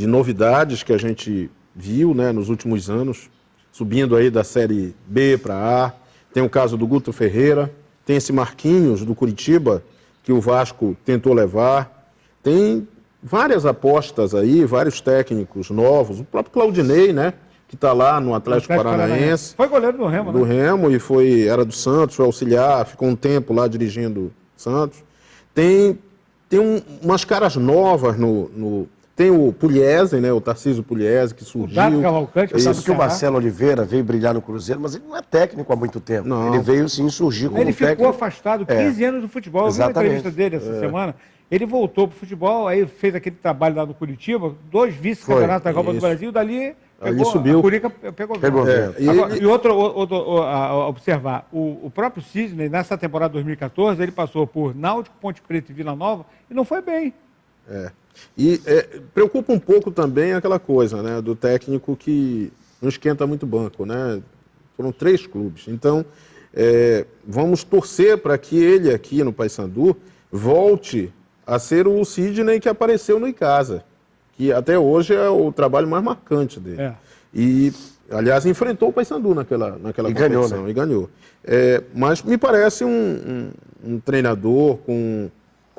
novidades que a gente viu, né, nos últimos anos, subindo aí da Série B para A. Tem o caso do Guto Ferreira, tem esse Marquinhos do Curitiba, que o Vasco tentou levar. Tem várias apostas aí, vários técnicos novos. O próprio Claudinei, né, que está lá no Atlético Paranaense. Foi goleiro do Remo, né? Do Remo e era do Santos, foi auxiliar, ficou um tempo lá dirigindo Santos. Tem umas caras novas tem o Pugliese, né, o Tarcísio Pugliese, que surgiu. O Cavalcante, sabe que o Marcelo Oliveira veio brilhar no Cruzeiro, mas ele não é técnico há muito tempo. Não. Ele veio sim surgir como técnico. Ele ficou afastado 15 anos do futebol. Exatamente. Eu vi a entrevista dele essa semana. Ele voltou pro futebol, aí fez aquele trabalho lá no Curitiba, 2 vice-campeonatos da Copa do Brasil, dali pegou, subiu. A Curica pegou. E outro a observar, o próprio Sidney, nessa temporada 2014, ele passou por Náutico, Ponte Preta e Vila Nova e não foi bem. E preocupa um pouco também aquela coisa, né, do técnico que não esquenta muito banco, né? Foram 3 clubes. Então, vamos torcer para que ele aqui no Paysandu volte a ser o Sidney que apareceu no Icasa, que até hoje é o trabalho mais marcante dele. E, aliás, enfrentou o Paysandu naquela competição e ganhou. Mas me parece um treinador com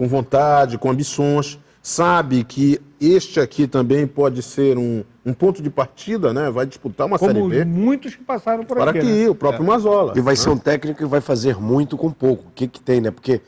vontade, com ambições, sabe que este aqui também pode ser um ponto de partida, né? Vai disputar uma Série B. Como muitos que passaram por aqui. Para aqui, o próprio Mazzola. E vai ser um técnico que vai fazer muito com pouco. O que tem, né? Porque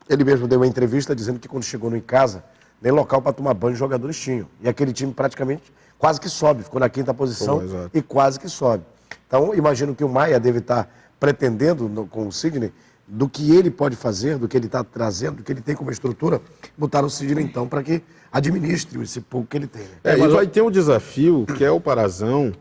ele mesmo deu uma entrevista dizendo que quando chegou no Icasa, nem local para tomar banho os jogadores tinham. E aquele time praticamente quase que sobe. Ficou na 5ª posição e quase que sobe. Então, imagino que o Maia deve estar pretendendo, com o Sidney, do que ele pode fazer, do que ele está trazendo, do que ele tem como estrutura, botar o Sidney, então, para que administre esse pouco que ele tem. Né? E vai ter um desafio, que é o Parazão,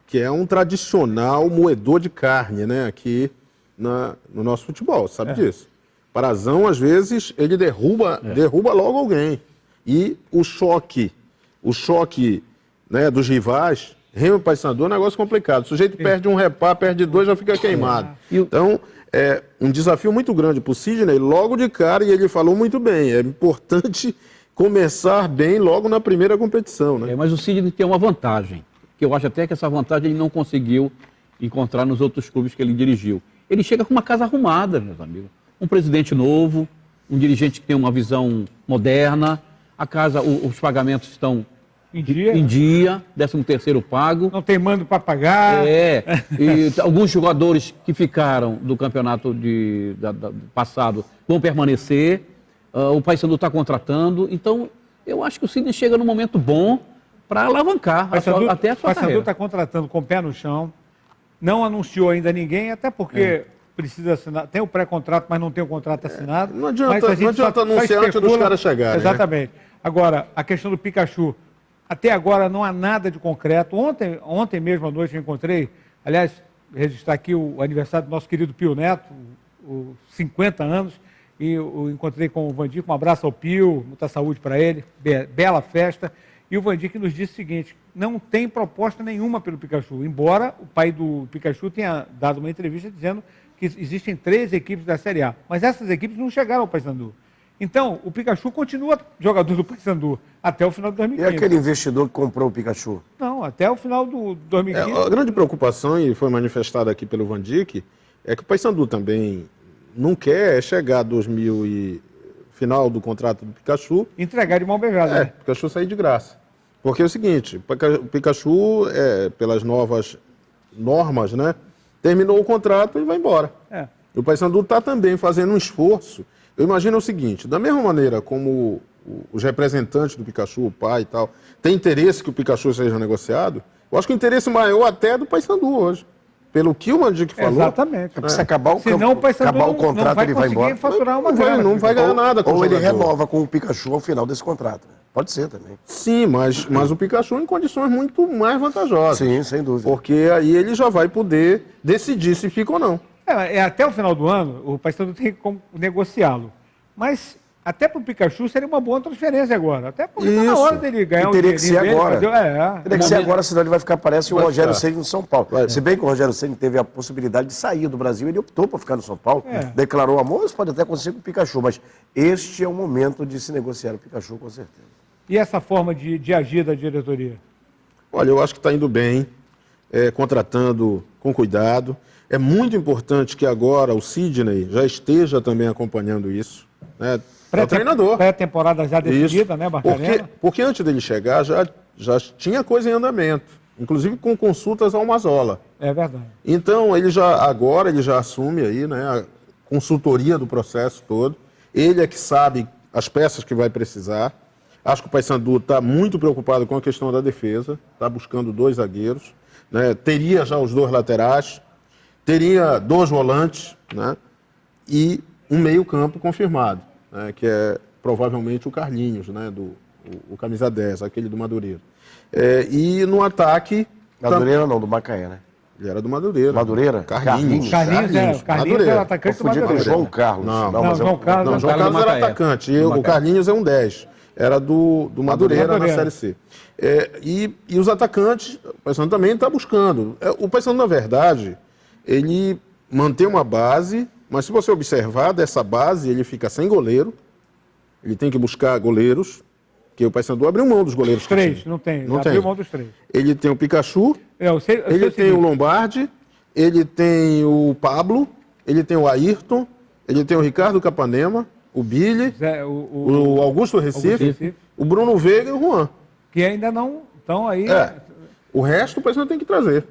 que é um tradicional moedor de carne, né, aqui no nosso futebol, sabe disso? Parazão, às vezes, ele derruba logo alguém. E o choque, né, dos rivais, Remo e Paysandu é um negócio complicado. O sujeito perde um repá, perde 2, já fica queimado. Então, é um desafio muito grande para o Sidney, logo de cara, e ele falou muito bem, é importante começar bem logo na primeira competição, né? Mas o Sidney tem uma vantagem, que eu acho até que essa vantagem ele não conseguiu encontrar nos outros clubes que ele dirigiu. Ele chega com uma casa arrumada, meus amigos. Um presidente novo, um dirigente que tem uma visão moderna, a casa, os pagamentos estão em dia, 13º pago. Não tem mando para pagar. E alguns jogadores que ficaram do campeonato passado vão permanecer. o Paysandu está contratando. Então, eu acho que o Sidney chega num momento bom para alavancar até a sua carreira. O Paysandu está contratando com o pé no chão, não anunciou ainda ninguém, até porque precisa assinar. Tem o pré-contrato, mas não tem o contrato assinado. Não adianta anunciar antes dos caras chegarem. Exatamente. Né? Agora, a questão do Pikachu. Até agora não há nada de concreto. Ontem mesmo à noite eu encontrei, aliás, registrar aqui o aniversário do nosso querido Pio Neto, os 50 anos, e eu encontrei com o Vandir, um abraço ao Pio, muita saúde para ele, bela festa. E o Vandir que nos disse o seguinte: não tem proposta nenhuma pelo Pikachu, embora o pai do Pikachu tenha dado uma entrevista dizendo que existem 3 equipes da Série A, mas essas equipes não chegaram ao Paysandu. Então, o Pikachu continua jogador do Paysandu até o final de 2015. E aquele investidor que comprou o Pikachu? Não, até o final do 2015. A grande preocupação, e foi manifestada aqui pelo Van Dijk, é que o Paysandu também não quer chegar final do contrato do Pikachu... entregar de mão beijada. Né? O Pikachu sair de graça. Porque é o seguinte, o Pikachu, pelas novas normas, né, terminou o contrato e vai embora. O Paysandu está também fazendo um esforço. Eu imagino o seguinte, da mesma maneira como os representantes do Pikachu, o pai e tal, tem interesse que o Pikachu seja negociado, eu acho que o interesse maior até é do Paysandu hoje. Pelo que o Mandic falou... Exatamente. É porque se acabar o contrato, ele vai embora. Não vai ganhar nada com o jogador. Ou ele renova com o Pikachu ao final desse contrato. Pode ser também. Sim, mas o Pikachu em condições muito mais vantajosas. Sim, sem dúvida. Porque aí ele já vai poder decidir se fica ou não. Até o final do ano, o Paysandu tem como negociá-lo. Mas até para o Pikachu seria uma boa transferência agora. Até porque está na hora dele ganhar teria que ser agora. Teria que ser agora, senão ele vai ficar parece o Rogério Ceni no São Paulo. Se bem que o Rogério Ceni teve a possibilidade de sair do Brasil, ele optou por ficar no São Paulo, declarou amor, isso pode até acontecer com o Pikachu, mas este é o momento de se negociar o Pikachu, com certeza. E essa forma de agir da diretoria? Olha, eu acho que está indo bem, contratando com cuidado. É muito importante que agora o Sidney já esteja também acompanhando isso. Né? É o treinador. Pré-temporada já decidida, né, Barcarena? Porque antes dele chegar já tinha coisa em andamento, inclusive com consultas ao Mazola. É verdade. Então, ele já assume aí, né, a consultoria do processo todo. Ele é que sabe as peças que vai precisar. Acho que o Paysandu está muito preocupado com a questão da defesa, está buscando 2 zagueiros, né? Teria já os 2 laterais, teria 2 volantes, né? E um meio-campo confirmado, né? Que é provavelmente o Carlinhos, né? O camisa 10, aquele do Madureira. E no ataque... Madureira não, do Macaé, né? Ele era do Madureira. Madureira? Carlinhos era o atacante do Madureira. João Carlos. Não, João Carlos era atacante. O Carlinhos é um 10. Era do Madureira na Série C. E os atacantes, o Paysandu também está buscando. O Paysandu, na verdade, ele mantém uma base, mas se você observar dessa base, ele fica sem goleiro. Ele tem que buscar goleiros, que o Paysandu abriu mão dos goleiros. 3, não tem. Abriu mão dos 3. Ele tem o Pikachu, ele tem o Lombardi, ele tem o Pablo, ele tem o Ayrton, ele tem o Ricardo Capanema, o Billy, o Augusto Recife, o Bruno Veiga e o Juan. Que ainda não estão aí. O resto o Paysandu tem que trazer.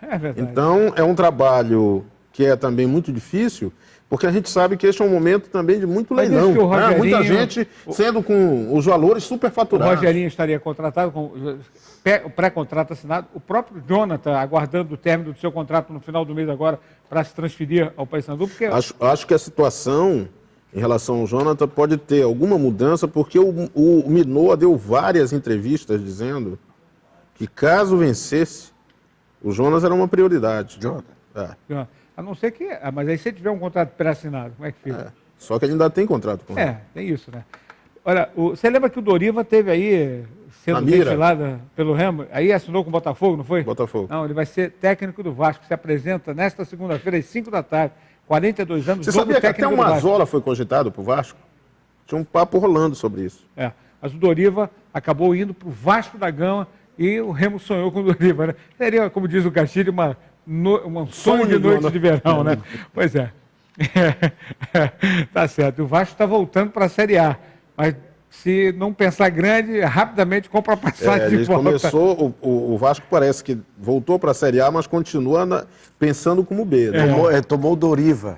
É verdade. Então, é um trabalho que é também muito difícil, porque a gente sabe que este é um momento também de muito leilão. Né? Muita gente sendo com os valores superfaturados. O Rogerinho estaria contratado, com o pré-contrato assinado. O próprio Jonathan aguardando o término do seu contrato no final do mês agora para se transferir ao Paysandu. Porque... Acho que a situação em relação ao Jonathan pode ter alguma mudança, porque o Minoa deu várias entrevistas dizendo que caso vencesse, o Jonas era uma prioridade. Jonathan. A não ser que... mas aí se ele tiver um contrato pré-assinado, como é que fica? Só que ele ainda tem contrato com ele. Tem isso, né? Olha, você lembra que o Doriva teve aí, sendo ventilado pelo Remo, aí assinou com o Botafogo, não foi? Botafogo. Não, ele vai ser técnico do Vasco, se apresenta nesta segunda-feira às 5 da tarde, 42 anos, Você sabia que até o Mazola foi cogitado para o Vasco? Tinha um papo rolando sobre isso. Mas o Doriva acabou indo para o Vasco da Gama e o Remo sonhou com o Doriva, né? Seria, como diz o Castilho, um sonho de noite de verão, né? Pois é. Tá certo. O Vasco está voltando para a Série A. Mas se não pensar grande, rapidamente compra a passagem de volta. Começou, o Vasco parece que voltou para a Série A, mas continua pensando como B. Né? Tomou o Doriva.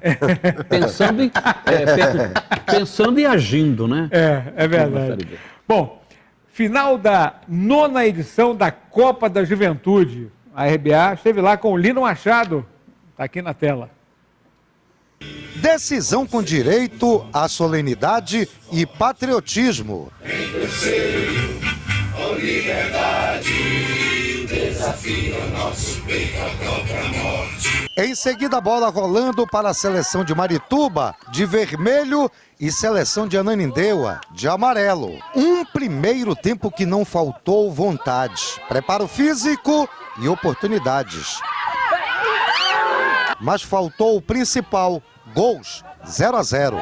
Pensando e agindo, né? É verdade. Bom, final da 9ª edição da Copa da Juventude. A RBA esteve lá com o Lino Machado. Está aqui na tela. Decisão com direito à solenidade e patriotismo. Em seguida, a bola rolando para a seleção de Marituba, de vermelho, e seleção de Ananindeua, de amarelo. Um primeiro tempo que não faltou vontade, preparo físico e oportunidades. Mas faltou o principal, gols 0-0.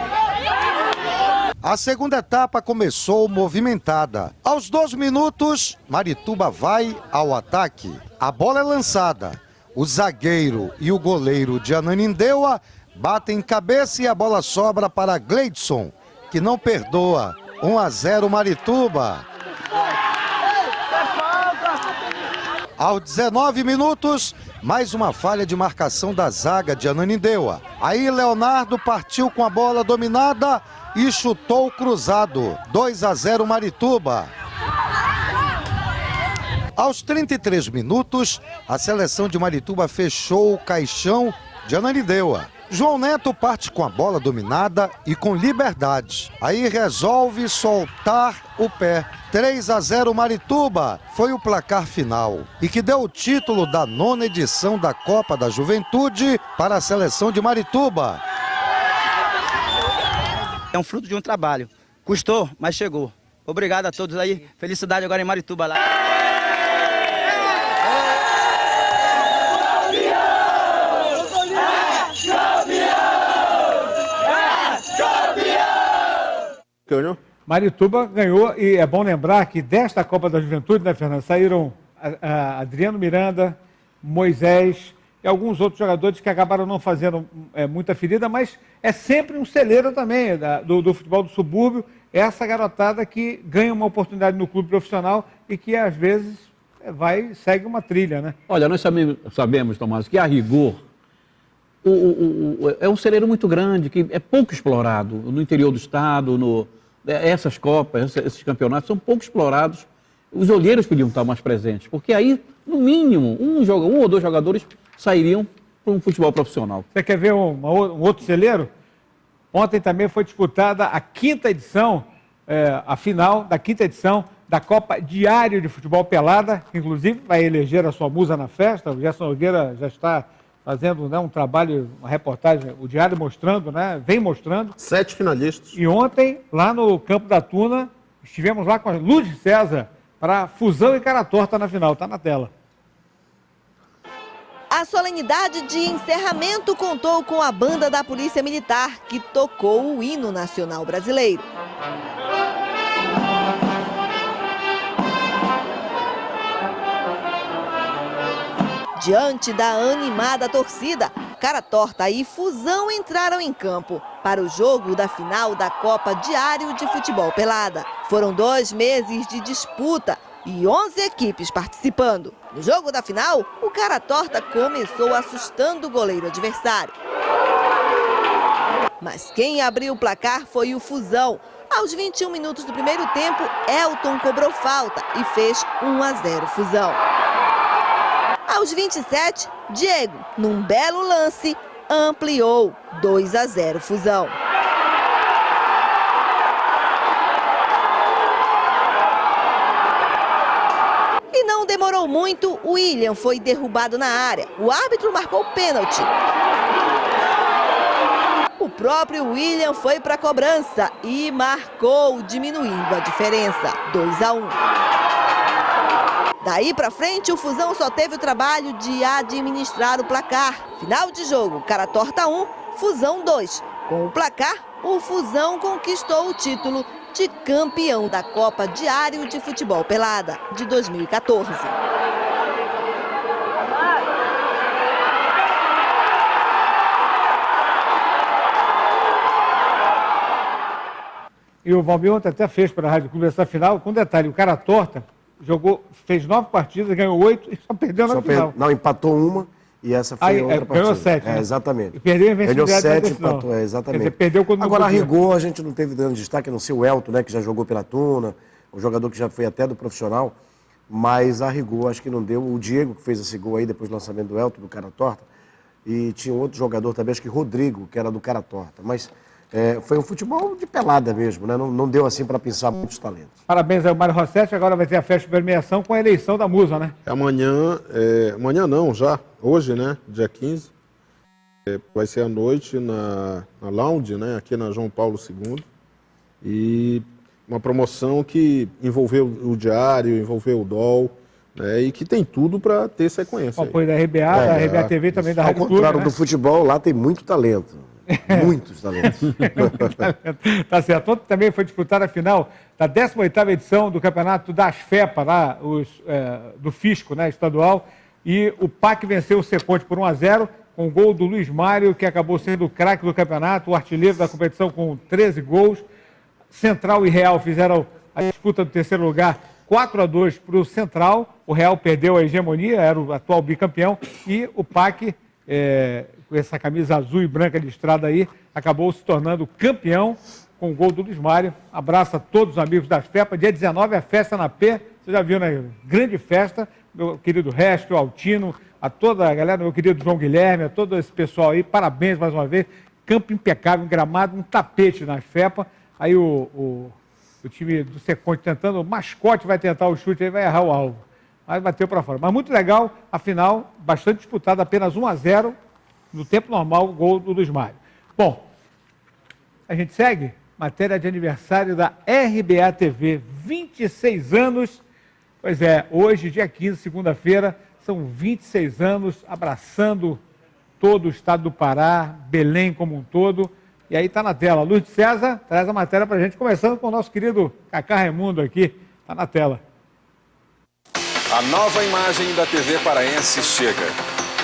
A segunda etapa começou movimentada. Aos 2 minutos, Marituba vai ao ataque. A bola é lançada. O zagueiro e o goleiro de Ananindeua batem cabeça e a bola sobra para Gleidson, que não perdoa. 1-0 Marituba. Aos 19 minutos, mais uma falha de marcação da zaga de Ananindeua. Aí Leonardo partiu com a bola dominada e chutou cruzado. 2-0 Marituba. Aos 33 minutos, a seleção de Marituba fechou o caixão de Ananindeua. João Neto parte com a bola dominada e com liberdade. Aí resolve soltar o pé. 3-0 Marituba foi o placar final e que deu o título da 9ª edição da Copa da Juventude para a seleção de Marituba. É um fruto de um trabalho. Custou, mas chegou. Obrigado a todos aí. Felicidade agora em Marituba lá. Marituba ganhou, e é bom lembrar que desta Copa da Juventude, né, Fernando, saíram Adriano Miranda, Moisés e alguns outros jogadores que acabaram não fazendo muita ferida, mas é sempre um celeiro também do futebol do subúrbio, essa garotada que ganha uma oportunidade no clube profissional e que às vezes segue uma trilha, né? Olha, nós sabemos, Tomás, que a rigor é um celeiro muito grande, que é pouco explorado no interior do estado, essas copas, esses campeonatos são pouco explorados. Os olheiros podiam estar mais presentes, porque aí, no mínimo, um ou 2 jogadores sairiam para um futebol profissional. Você quer ver um outro celeiro? Ontem também foi disputada a 5ª edição, a final da 5ª edição da Copa Diário de Futebol Pelada, que inclusive vai eleger a sua musa na festa. O Gerson Nogueira já está fazendo, né, um trabalho, uma reportagem, o Diário mostrando, né, vem mostrando. 7 finalistas. E ontem, lá no Campo da Tuna, estivemos lá com a Lúcio César para Fusão e Cara Torta na final. Está na tela. A solenidade de encerramento contou com a banda da Polícia Militar, que tocou o hino nacional brasileiro. Diante da animada torcida, Cara Torta e Fusão entraram em campo para o jogo da final da Copa Diário de Futebol Pelada. Foram 2 meses de disputa e 11 equipes participando. No jogo da final, o Cara Torta começou assustando o goleiro adversário. Mas quem abriu o placar foi o Fusão. Aos 21 minutos do primeiro tempo, Elton cobrou falta e fez 1-0 Fusão. Aos 27, Diego, num belo lance, ampliou 2-0 Fusão. E não demorou muito, o William foi derrubado na área. O árbitro marcou pênalti. O próprio William foi para a cobrança e marcou, diminuindo a diferença, 2-1. Daí para frente, o Fusão só teve o trabalho de administrar o placar. Final de jogo, Cara Torta 1, Fusão 2. Com o placar, o Fusão conquistou o título de campeão da Copa Diário de Futebol Pelada de 2014. E o Valmir ontem até fez para a Rádio Clube essa final, com detalhe, o cara torta fez 9 partidas, ganhou 8 e só perdeu na final. Não, empatou uma e essa foi a outra partida. Ganhou 7. Né? Exatamente. E perdeu em ganhou 7 e empatou, exatamente. Quer dizer, perdeu quando agora, a rigor, a gente não teve grande destaque, a não ser o Elton, né, que já jogou pela Tuna, um jogador que já foi até do profissional, mas a rigor acho que não deu. O Diego, que fez esse gol aí depois do lançamento do Elton, do cara torta, e tinha um outro jogador também, acho que Rodrigo, que era do cara torta, mas foi um futebol de pelada mesmo, né? Não deu assim para pensar muitos talentos. Parabéns ao Mário Rossetti, agora vai ter a festa de premiação com a eleição da Musa, né? Amanhã não, já, hoje, né, dia 15, vai ser à noite na Lounge, né, aqui na João Paulo II, e uma promoção que envolveu o Diário, envolveu o DOL, né, e que tem tudo para ter sequência. O apoio da RBA, da RBA TV também, da Rádio Clube. Ao contrário do futebol, lá tem muito talento. Muitos talentos. Tá certo. Ontem também foi disputada a final da 18ª edição do campeonato das FEPA, lá, do Fisco, né, estadual, e o PAC venceu o Seconte por 1-0, com o gol do Luiz Mário, que acabou sendo o craque do campeonato, o artilheiro da competição com 13 gols. Central e Real fizeram a disputa do terceiro lugar, 4-2 para o Central. O Real perdeu a hegemonia, era o atual bicampeão, e o PAC, com essa camisa azul e branca listrada aí, acabou se tornando campeão com o gol do Luiz Mário. Abraço a todos os amigos das FEPA. Dia 19 é festa na P. Você já viu, né? Grande festa. Meu querido Resto, Altino, a toda a galera, meu querido João Guilherme, a todo esse pessoal aí. Parabéns mais uma vez. Campo impecável, gramado, um tapete nas FEPA. Aí o time do Seconte tentando, o mascote vai tentar o chute, aí vai errar o alvo. Aí bateu para fora. Mas muito legal, a final, bastante disputada, apenas 1-0. No tempo normal, o gol do Luiz Mário. Bom, a gente segue. Matéria de aniversário da RBA TV. 26 anos. Pois é, hoje, dia 15, segunda-feira, são 26 anos, abraçando todo o estado do Pará, Belém como um todo. E aí está na tela. Luz de César traz a matéria para a gente, começando com o nosso querido Cacá Raimundo aqui. Está na tela. A nova imagem da TV paraense chega.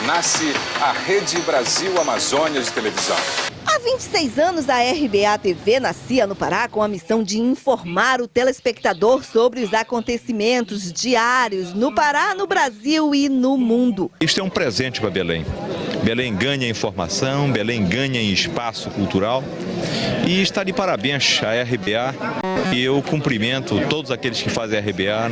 Nasce a Rede Brasil Amazônia de televisão. Há 26 anos, a RBA TV nascia no Pará com a missão de informar o telespectador sobre os acontecimentos diários no Pará, no Brasil e no mundo. Isto é um presente para Belém. Belém ganha informação, Belém ganha em espaço cultural e está de parabéns à RBA. E eu cumprimento todos aqueles que fazem a RBA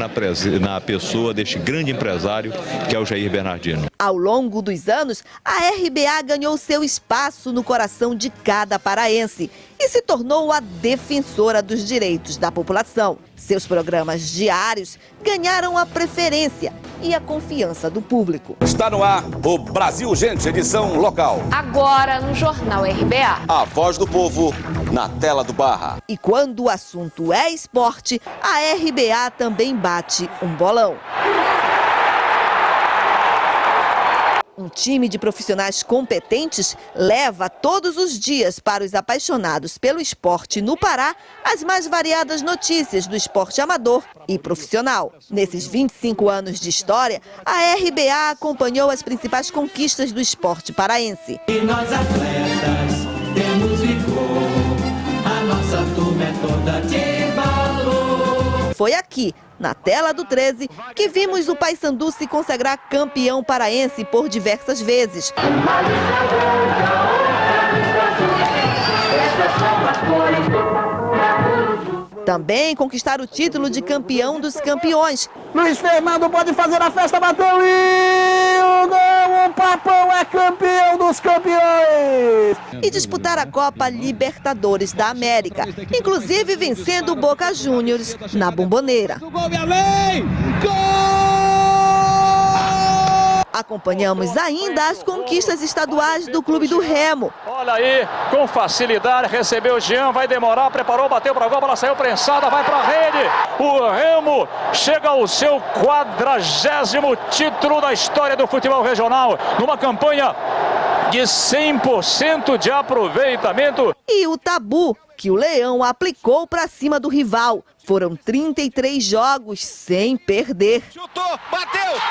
na pessoa deste grande empresário que é o Jair Bernardino. Ao longo dos anos, a RBA ganhou seu espaço no coração de cada paraense e se tornou a defensora dos direitos da população. Seus programas diários ganharam a preferência e a confiança do público. Está no ar o Brasil Gente, edição local. Agora no Jornal RBA. A voz do povo na tela do Barra. E quando o assunto é esporte, a RBA também bate um bolão. Um time de profissionais competentes leva todos os dias para os apaixonados pelo esporte no Pará as mais variadas notícias do esporte amador e profissional. Nesses 25 anos de história, a RBA acompanhou as principais conquistas do esporte paraense. E nós atletas temos vigor, a nossa turma é toda de valor. Foi aqui, na tela do 13, que vimos o Paysandu se consagrar campeão paraense por diversas vezes. Também conquistar o título de campeão dos campeões. Luiz Fernando pode fazer a festa, bateu e o gol, o Papão é campeão dos campeões. E disputar a Copa Libertadores da América, inclusive vencendo o Boca Juniors na Bomboneira. Acompanhamos ainda as conquistas estaduais do Clube do Remo. Olha aí, com facilidade, recebeu o Jean, vai demorar, preparou, bateu para a gol, ela saiu prensada, vai para a rede. O Remo chega ao seu 40º título da história do futebol regional, numa campanha de 100% de aproveitamento. E o tabu que o Leão aplicou para cima do rival. Foram 33 jogos sem perder. Chutou, bateu,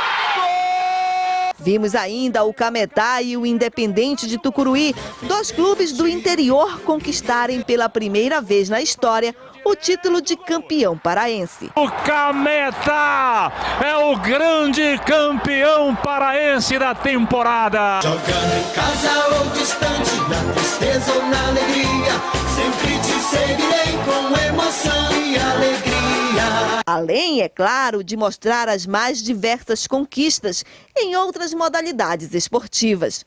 Vimos ainda o Cametá e o Independente de Tucuruí, 2 clubes do interior, conquistarem pela primeira vez na história o título de campeão paraense. O Cametá é o grande campeão paraense da temporada. Jogando em casa ou distante, na tristeza ou na alegria, sempre te seguirei com emoção e alegria. Além, é claro, de mostrar as mais diversas conquistas em outras modalidades esportivas.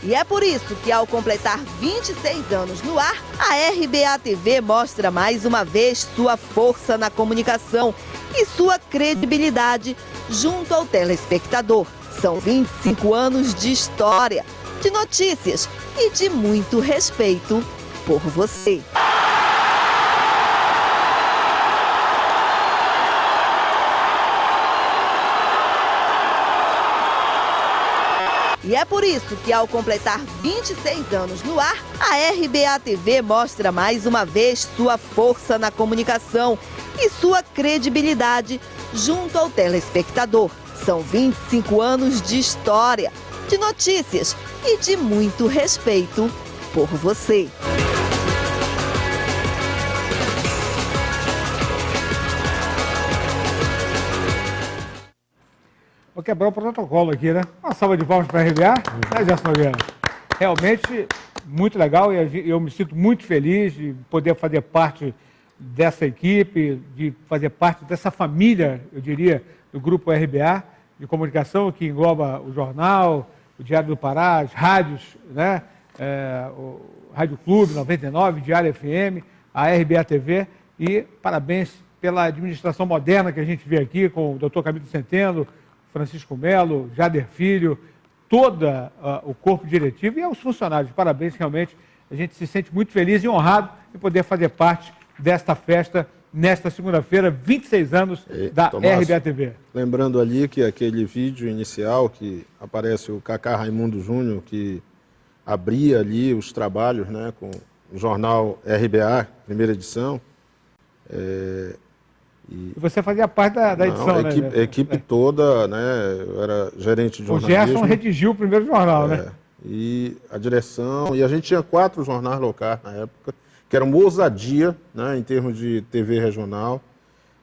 E é por isso que, ao completar 26 anos no ar, a RBA TV mostra mais uma vez sua força na comunicação e sua credibilidade junto ao telespectador. São 25 anos de história, de notícias e de muito respeito por você. E é por isso que, ao completar 26 anos no ar, a RBA TV mostra mais uma vez sua força na comunicação e sua credibilidade junto ao telespectador. São 25 anos de história, de notícias e de muito respeito por você. Vou quebrar o protocolo aqui, né? Uma salva de palmas para a RBA, né, Gerson Nogueira? Realmente muito legal e eu me sinto muito feliz de poder fazer parte dessa equipe, de fazer parte dessa família, eu diria, do Grupo RBA de comunicação, que engloba o jornal, o Diário do Pará, as rádios, né? O Rádio Clube 99, Diário FM, a RBA TV, e parabéns pela administração moderna que a gente vê aqui com o Dr. Camilo Centeno, Francisco Melo, Jader Filho, todo o corpo diretivo e aos funcionários. Parabéns, realmente, a gente se sente muito feliz e honrado de poder fazer parte desta festa nesta segunda-feira, 26 anos da Tomás, RBA TV. Lembrando ali que aquele vídeo inicial que aparece o Cacá Raimundo Júnior, que abria ali os trabalhos, né, com o jornal RBA, primeira edição. E você fazia parte da edição, né? A equipe toda, né? Eu era gerente de jornalismo. O Gerson redigiu o primeiro jornal, né? E a direção, e a gente tinha 4 jornais locais na época, que era uma ousadia, né, em termos de TV regional.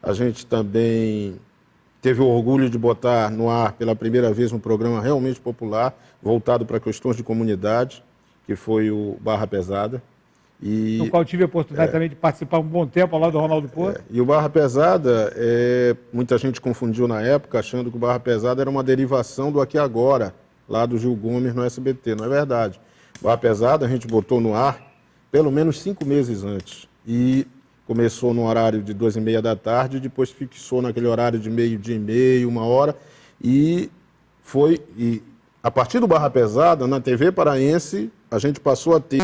A gente também teve o orgulho de botar no ar pela primeira vez um programa realmente popular, voltado para questões de comunidade, que foi o Barra Pesada. No qual tive a oportunidade também de participar um bom tempo ao lado do Ronaldo Porto. E o Barra Pesada, muita gente confundiu na época, achando que o Barra Pesada era uma derivação do Aqui Agora, lá do Gil Gomes no SBT. Não é verdade. O Barra Pesada a gente botou no ar pelo menos 5 meses antes. E começou no horário de 2h30 da tarde, depois fixou naquele horário de meio-dia e meio, 1h. E a partir do Barra Pesada, na TV paraense, a gente passou a ter